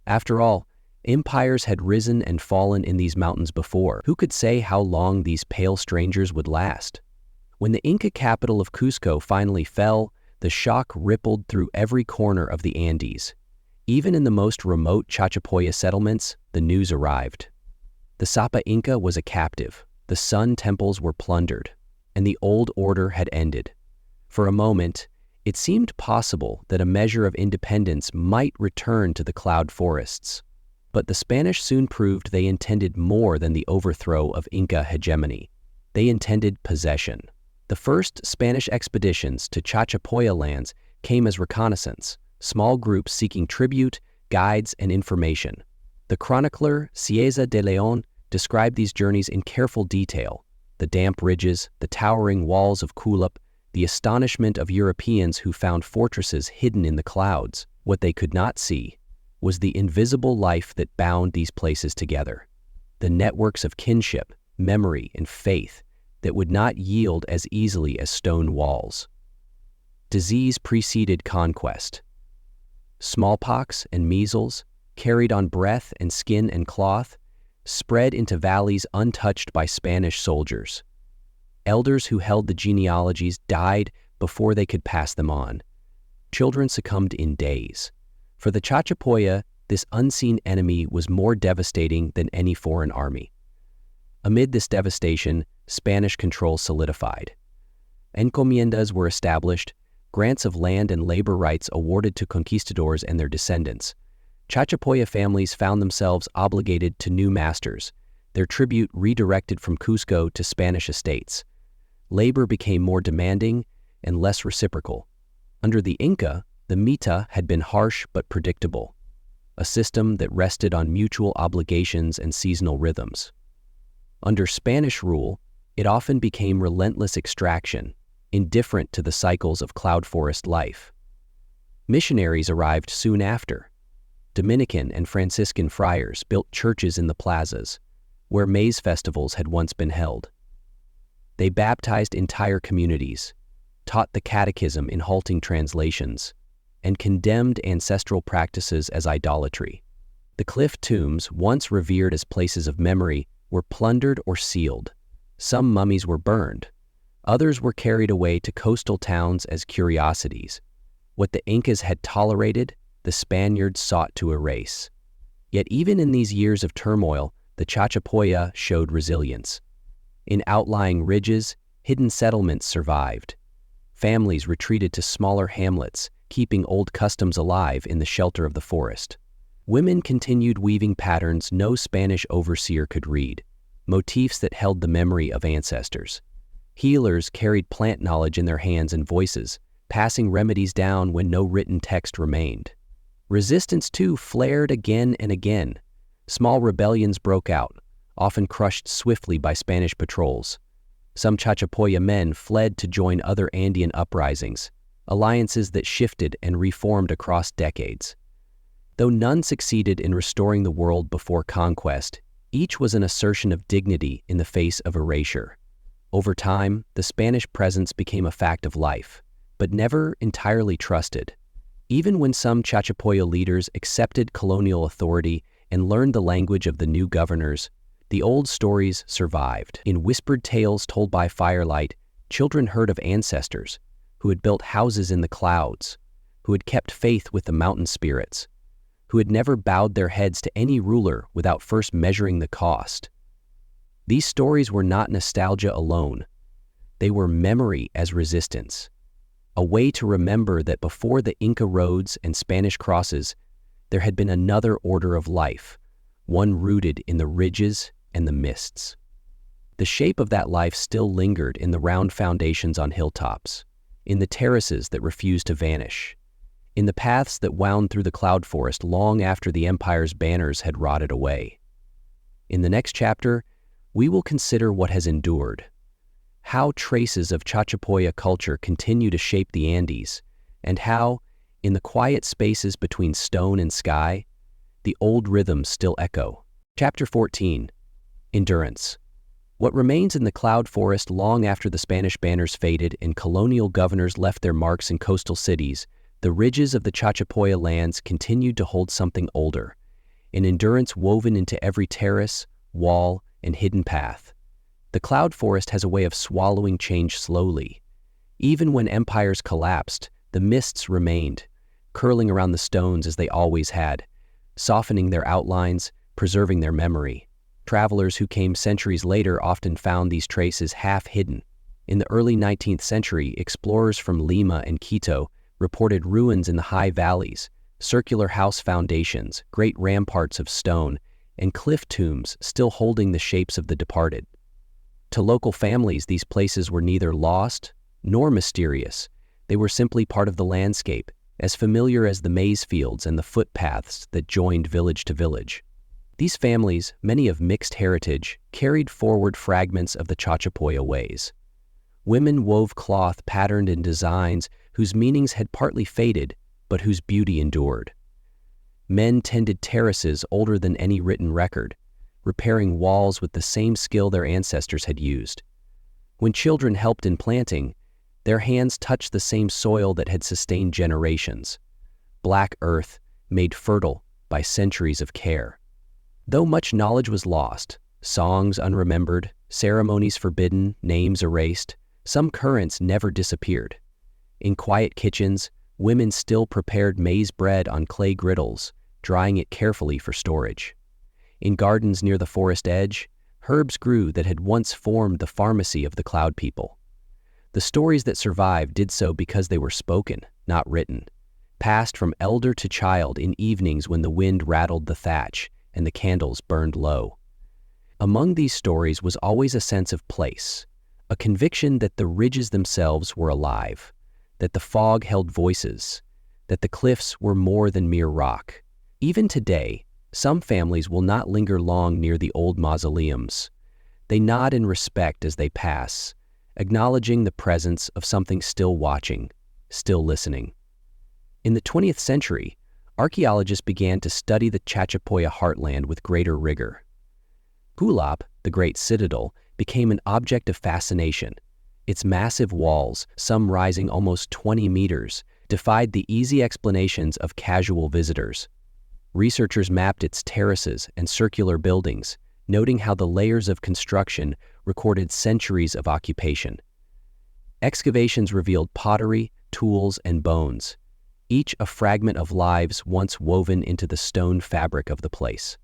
After all, empires had risen and fallen in these mountains before. Who could say how long these pale strangers would last? When the Inca capital of Cusco finally fell, the shock rippled through every corner of the Andes. Even in the most remote Chachapoya settlements, the news arrived. The Sapa Inca was a captive, the sun temples were plundered, and the old order had ended. For a moment, it seemed possible that a measure of independence might return to the cloud forests. But the Spanish soon proved they intended more than the overthrow of Inca hegemony. They intended possession. The first Spanish expeditions to Chachapoya lands came as reconnaissance, small groups seeking tribute, guides, and information. The chronicler Cieza de León described these journeys in careful detail: the damp ridges, the towering walls of Kulap, the astonishment of Europeans who found fortresses hidden in the clouds. What they could not see was the invisible life that bound these places together, the networks of kinship, memory, and faith that would not yield as easily as stone walls. Disease preceded conquest. Smallpox and measles, carried on breath and skin and cloth, spread into valleys untouched by Spanish soldiers. Elders who held the genealogies died before they could pass them on. Children succumbed in days. For the Chachapoya, this unseen enemy was more devastating than any foreign army. Amid this devastation, Spanish control solidified. Encomiendas were established, grants of land and labor rights awarded to conquistadors and their descendants. Chachapoya families found themselves obligated to new masters, their tribute redirected from Cusco to Spanish estates. Labor became more demanding and less reciprocal. Under the Inca, the mita had been harsh but predictable. a system that rested on mutual obligations and seasonal rhythms. Under Spanish rule, it often became relentless extraction, indifferent to the cycles of cloud forest life. Missionaries arrived soon after. Dominican and Franciscan friars built churches in the plazas, where maize festivals had once been held. They baptized entire communities, taught the catechism in halting translations, and condemned ancestral practices as idolatry. The cliff tombs, once revered as places of memory, were plundered or sealed. Some mummies were burned. Others were carried away to coastal towns as curiosities. What the Incas had tolerated, the Spaniards sought to erase. Yet even in these years of turmoil, the Chachapoya showed resilience. In outlying ridges, hidden settlements survived. Families retreated to smaller hamlets, keeping old customs alive in the shelter of the forest. Women continued weaving patterns no Spanish overseer could read, motifs that held the memory of ancestors. Healers carried plant knowledge in their hands and voices, passing remedies down when no written text remained. Resistance, too, flared again and again. Small rebellions broke out, often crushed swiftly by Spanish patrols. Some Chachapoya men fled to join other Andean uprisings, alliances that shifted and reformed across decades. Though none succeeded in restoring the world before conquest, each was an assertion of dignity in the face of erasure. Over time, the Spanish presence became a fact of life, but never entirely trusted. Even when some Chachapoya leaders accepted colonial authority and learned the language of the new governors, the old stories survived. In whispered tales told by firelight, children heard of ancestors who had built houses in the clouds, who had kept faith with the mountain spirits, who had never bowed their heads to any ruler without first measuring the cost. These stories were not nostalgia alone. They were memory as resistance, a way to remember that before the Inca roads and Spanish crosses, there had been another order of life, one rooted in the ridges and the mists. The shape of that life still lingered in the round foundations on hilltops, in the terraces that refused to vanish, in the paths that wound through the cloud forest long after the empire's banners had rotted away. In the next chapter, we will consider what has endured, how traces of Chachapoya culture continue to shape the Andes, and how, in the quiet spaces between stone and sky, the old rhythms still echo. Chapter 14. Endurance. What remains in the cloud forest long after the Spanish banners faded and colonial governors left their marks in coastal cities, the ridges of the Chachapoya lands continued to hold something older, an endurance woven into every terrace, wall, and hidden path. The cloud forest has a way of swallowing change slowly. Even when empires collapsed, the mists remained, curling around the stones as they always had, softening their outlines, preserving their memory. Travelers who came centuries later often found these traces half-hidden. In the early 19th century, explorers from Lima and Quito reported ruins in the high valleys, circular house foundations, great ramparts of stone, and cliff tombs still holding the shapes of the departed. To local families, these places were neither lost nor mysterious. They were simply part of the landscape, as familiar as the maize fields and the footpaths that joined village to village. These families, many of mixed heritage, carried forward fragments of the Chachapoya ways. Women wove cloth patterned in designs whose meanings had partly faded, but whose beauty endured. Men tended terraces older than any written record, repairing walls with the same skill their ancestors had used. When children helped in planting, their hands touched the same soil that had sustained generations, black earth made fertile by centuries of care. Though much knowledge was lost, songs unremembered, ceremonies forbidden, names erased, some currents never disappeared. In quiet kitchens, women still prepared maize bread on clay griddles, drying it carefully for storage. In gardens near the forest edge, herbs grew that had once formed the pharmacy of the cloud people. The stories that survived did so because they were spoken, not written, passed from elder to child in evenings when the wind rattled the thatch and the candles burned low. Among these stories was always a sense of place, a conviction that the ridges themselves were alive, that the fog held voices, that the cliffs were more than mere rock, Even today, some families will not linger long near the old mausoleums. They nod in respect as they pass, acknowledging the presence of something still watching, still listening. In the 20th century, archaeologists began to study the Chachapoya heartland with greater rigor. Kulap, the great citadel, became an object of fascination. Its massive walls, some rising almost 20 meters, defied the easy explanations of casual visitors. Researchers mapped its terraces and circular buildings, noting how the layers of construction recorded centuries of occupation. Excavations revealed pottery, tools, and bones, each a fragment of lives once woven into the stone fabric of the place.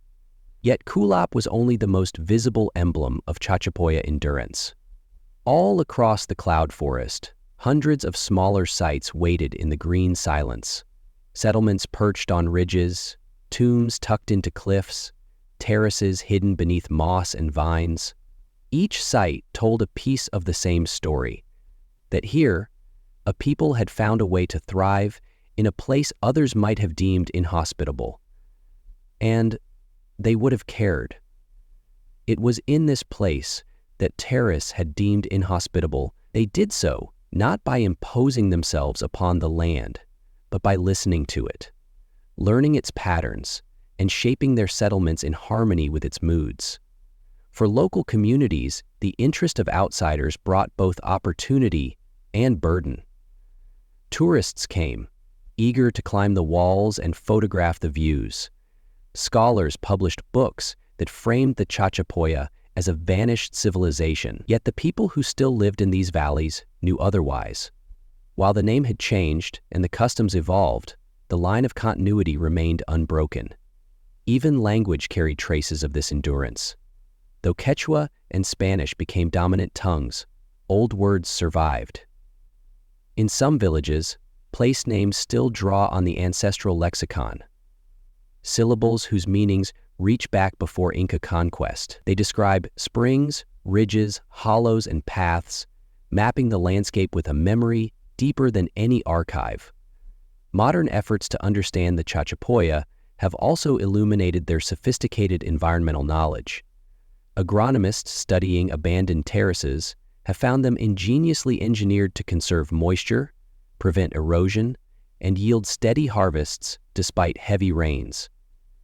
Yet Kulap was only the most visible emblem of Chachapoya endurance. All across the cloud forest, hundreds of smaller sites waited in the green silence. Settlements perched on ridges, tombs tucked into cliffs, terraces hidden beneath moss and vines. Each site told a piece of the same story, that here, a people had found a way to thrive in a place others might have deemed inhospitable. And they would have cared. It was in this place that terrorists had deemed inhospitable. They did so not by imposing themselves upon the land, but by listening to it, learning its patterns, and shaping their settlements in harmony with its moods. For local communities, the interest of outsiders brought both opportunity and burden. Tourists came, eager to climb the walls and photograph the views. Scholars published books that framed the Chachapoya as a vanished civilization, yet the people who still lived in these valleys knew otherwise. While the name had changed and the customs evolved, the line of continuity remained unbroken. Even language carried traces of this endurance. Though Quechua and Spanish became dominant tongues, old words survived. In some villages, place names still draw on the ancestral lexicon, syllables whose meanings reach back before Inca conquest. They describe springs, ridges, hollows, and paths, mapping the landscape with a memory deeper than any archive. Modern efforts to understand the Chachapoya have also illuminated their sophisticated environmental knowledge. Agronomists studying abandoned terraces have found them ingeniously engineered to conserve moisture, prevent erosion, and yield steady harvests despite heavy rains.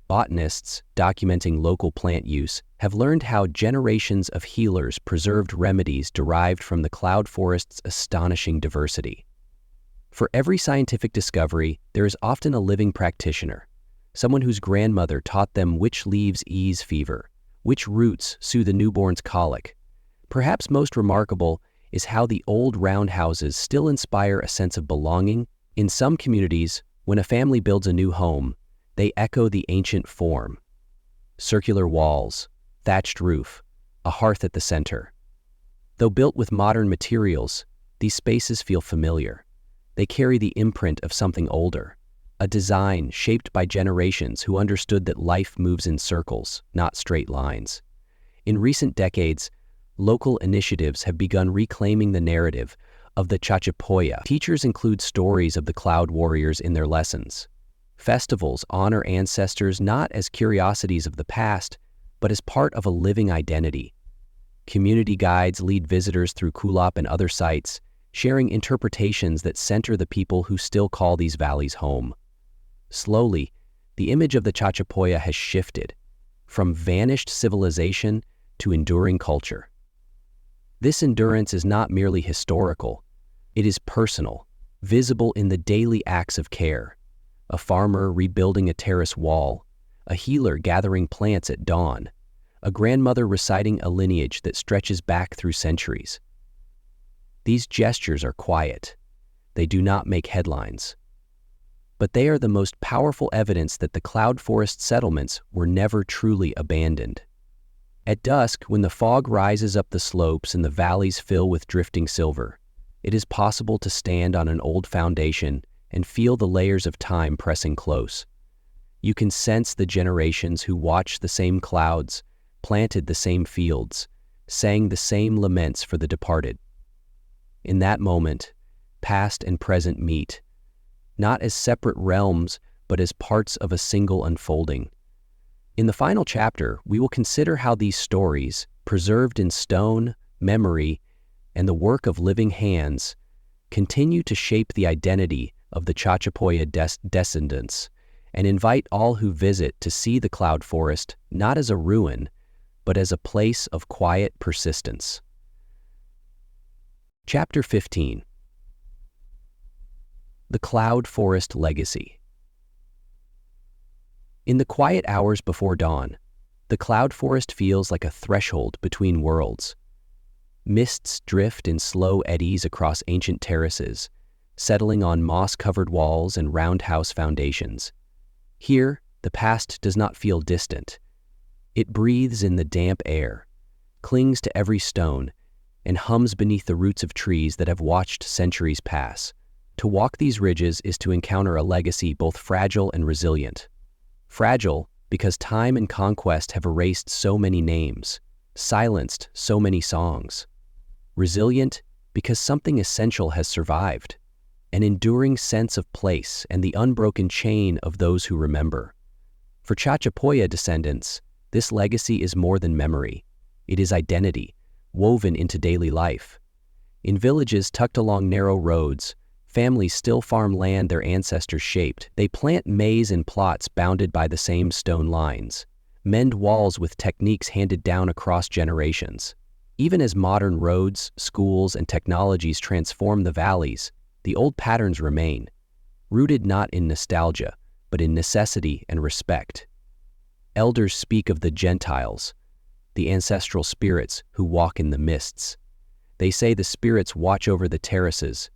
Botanists, documenting local plant use, have learned how generations of healers preserved remedies derived from the cloud forest's astonishing diversity. For every scientific discovery, there is often a living practitioner, someone whose grandmother taught them which leaves ease fever, which roots soothe a newborn's colic. Perhaps most remarkable is how the old roundhouses still inspire a sense of belonging. In some communities, when a family builds a new home, they echo the ancient form. Circular walls, thatched roof, a hearth at the center. Though built with modern materials, these spaces feel familiar. They carry the imprint of something older, a design shaped by generations who understood that life moves in circles, not straight lines. In recent decades, local initiatives have begun reclaiming the narrative of the Chachapoya. Teachers include stories of the cloud warriors in their lessons. Festivals honor ancestors not as curiosities of the past, but as part of a living identity. Community guides lead visitors through Kulap and other sites, sharing interpretations that center the people who still call these valleys home. Slowly, the image of the Chachapoya has shifted from vanished civilization to enduring culture. This endurance is not merely historical, it is personal, visible in the daily acts of care. A farmer rebuilding a terrace wall, a healer gathering plants at dawn, a grandmother reciting a lineage that stretches back through centuries. These gestures are quiet. They do not make headlines. But they are the most powerful evidence that the cloud forest settlements were never truly abandoned. At dusk, when the fog rises up the slopes and the valleys fill with drifting silver, it is possible to stand on an old foundation and feel the layers of time pressing close. You can sense the generations who watched the same clouds, planted the same fields, sang the same laments for the departed. In that moment, past and present meet, not as separate realms, but as parts of a single unfolding. In the final chapter, we will consider how these stories, preserved in stone, memory, and the work of living hands, continue to shape the identity of the Chachapoya descendants, and invite all who visit to see the cloud forest not as a ruin, but as a place of quiet persistence. Chapter 15. The Cloud Forest Legacy. In the quiet hours before dawn, the cloud forest feels like a threshold between worlds. Mists drift in slow eddies across ancient terraces, settling on moss-covered walls and roundhouse foundations. Here, the past does not feel distant. It breathes in the damp air, clings to every stone, and hums beneath the roots of trees that have watched centuries pass. To walk these ridges is to encounter a legacy both fragile and resilient. Fragile because time and conquest have erased so many names, silenced so many songs. Resilient because something essential has survived, an enduring sense of place and the unbroken chain of those who remember. For Chachapoya descendants, this legacy is more than memory. It is identity, woven into daily life. In villages tucked along narrow roads, families still farm land their ancestors shaped. They plant maize in plots bounded by the same stone lines, mend walls with techniques handed down across generations. Even as modern roads, schools, and technologies transform the valleys, the old patterns remain, rooted not in nostalgia, but in necessity and respect. Elders speak of the Gentiles, the ancestral spirits who walk in the mists. They say the spirits watch over the terraces,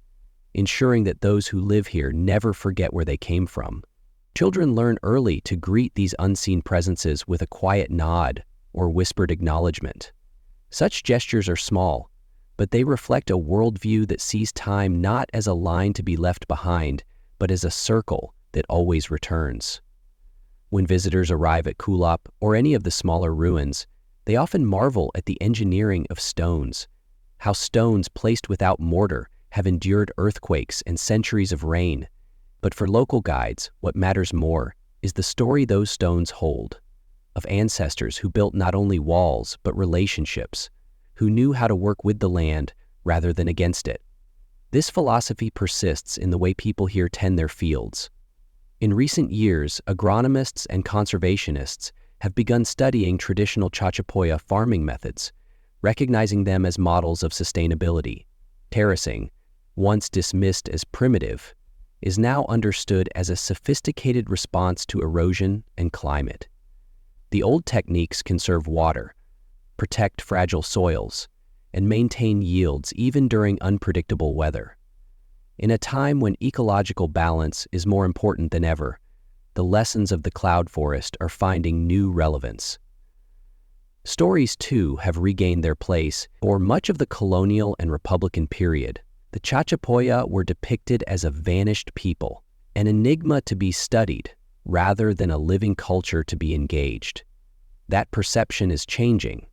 ensuring that those who live here never forget where they came from. Children learn early to greet these unseen presences with a quiet nod or whispered acknowledgement. Such gestures are small, but they reflect a worldview that sees time not as a line to be left behind, but as a circle that always returns. When visitors arrive at Kulap or any of the smaller ruins, they often marvel at the engineering of stones, how stones placed without mortar have endured earthquakes and centuries of rain. But for local guides, what matters more is the story those stones hold, of ancestors who built not only walls but relationships, who knew how to work with the land rather than against it. This philosophy persists in the way people here tend their fields. In recent years, agronomists and conservationists have begun studying traditional Chachapoya farming methods, recognizing them as models of sustainability. Terracing, once dismissed as primitive, is now understood as a sophisticated response to erosion and climate. The old techniques conserve water, protect fragile soils, and maintain yields even during unpredictable weather. In a time when ecological balance is more important than ever, the lessons of the cloud forest are finding new relevance. Stories, too, have regained their place. For much of the colonial and Republican period, the Chachapoya were depicted as a vanished people, an enigma to be studied rather than a living culture to be engaged. That perception is changing.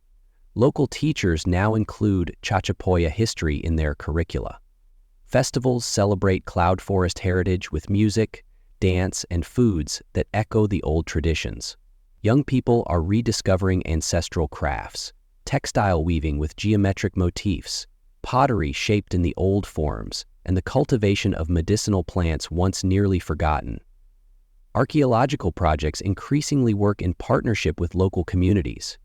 Local teachers now include Chachapoya history in their curricula. Festivals celebrate cloud forest heritage with music, dance, and foods that echo the old traditions. Young people are rediscovering ancestral crafts, textile weaving with geometric motifs, pottery shaped in the old forms, and the cultivation of medicinal plants once nearly forgotten. Archaeological projects increasingly work in partnership with local communities.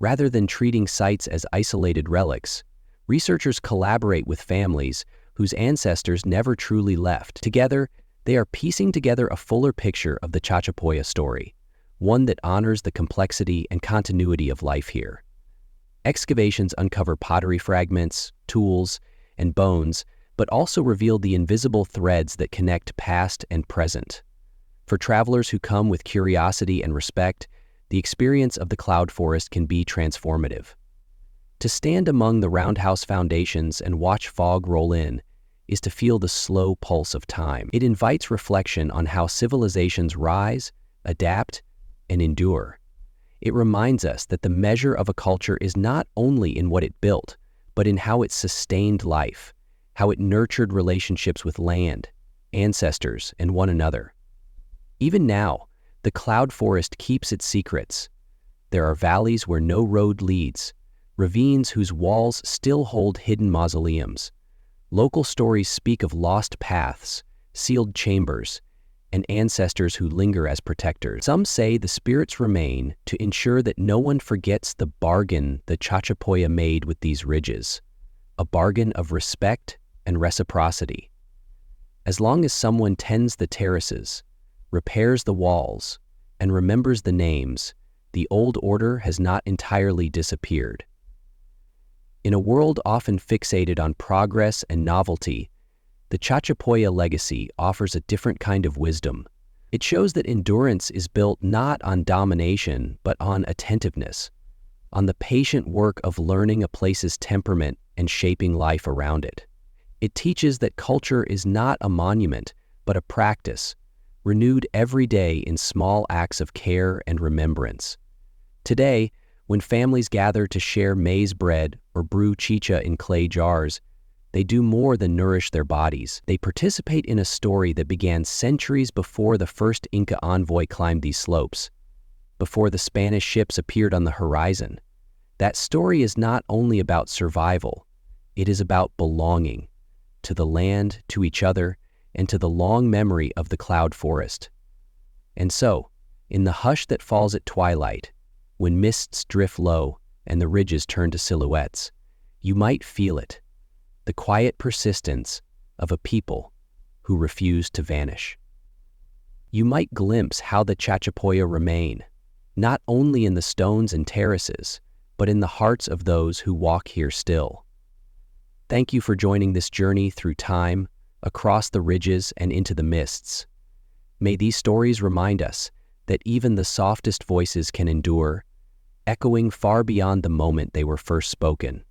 Rather than treating sites as isolated relics, researchers collaborate with families whose ancestors never truly left. Together, they are piecing together a fuller picture of the Chachapoya story, one that honors the complexity and continuity of life here. Excavations uncover pottery fragments, tools, and bones, but also reveal the invisible threads that connect past and present. For travelers who come with curiosity and respect, the experience of the cloud forest can be transformative. To stand among the roundhouse foundations and watch fog roll in is to feel the slow pulse of time. It invites reflection on how civilizations rise, adapt, and endure. It reminds us that the measure of a culture is not only in what it built, but in how it sustained life, how it nurtured relationships with land, ancestors, and one another. Even now, the cloud forest keeps its secrets. There are valleys where no road leads, ravines whose walls still hold hidden mausoleums. Local stories speak of lost paths, sealed chambers, and ancestors who linger as protectors. Some say the spirits remain to ensure that no one forgets the bargain the Chachapoya made with these ridges, a bargain of respect and reciprocity. As long as someone tends the terraces, repairs the walls, and remembers the names, the old order has not entirely disappeared. In a world often fixated on progress and novelty, the Chachapoya legacy offers a different kind of wisdom. It shows that endurance is built not on domination, but on attentiveness, on the patient work of learning a place's temperament and shaping life around it. It teaches that culture is not a monument, but a practice, renewed every day in small acts of care and remembrance. Today, when families gather to share maize bread or brew chicha in clay jars, they do more than nourish their bodies. They participate in a story that began centuries before the first Inca envoy climbed these slopes, before the Spanish ships appeared on the horizon. That story is not only about survival, it is about belonging to the land, to each other, and to the long memory of the cloud forest. And so, in the hush that falls at twilight, when mists drift low and the ridges turn to silhouettes, you might feel it, the quiet persistence of a people who refuse to vanish. You might glimpse how the Chachapoya remain, not only in the stones and terraces, but in the hearts of those who walk here still. Thank you for joining this journey through time, across the ridges and into the mists. May these stories remind us that even the softest voices can endure, echoing far beyond the moment they were first spoken.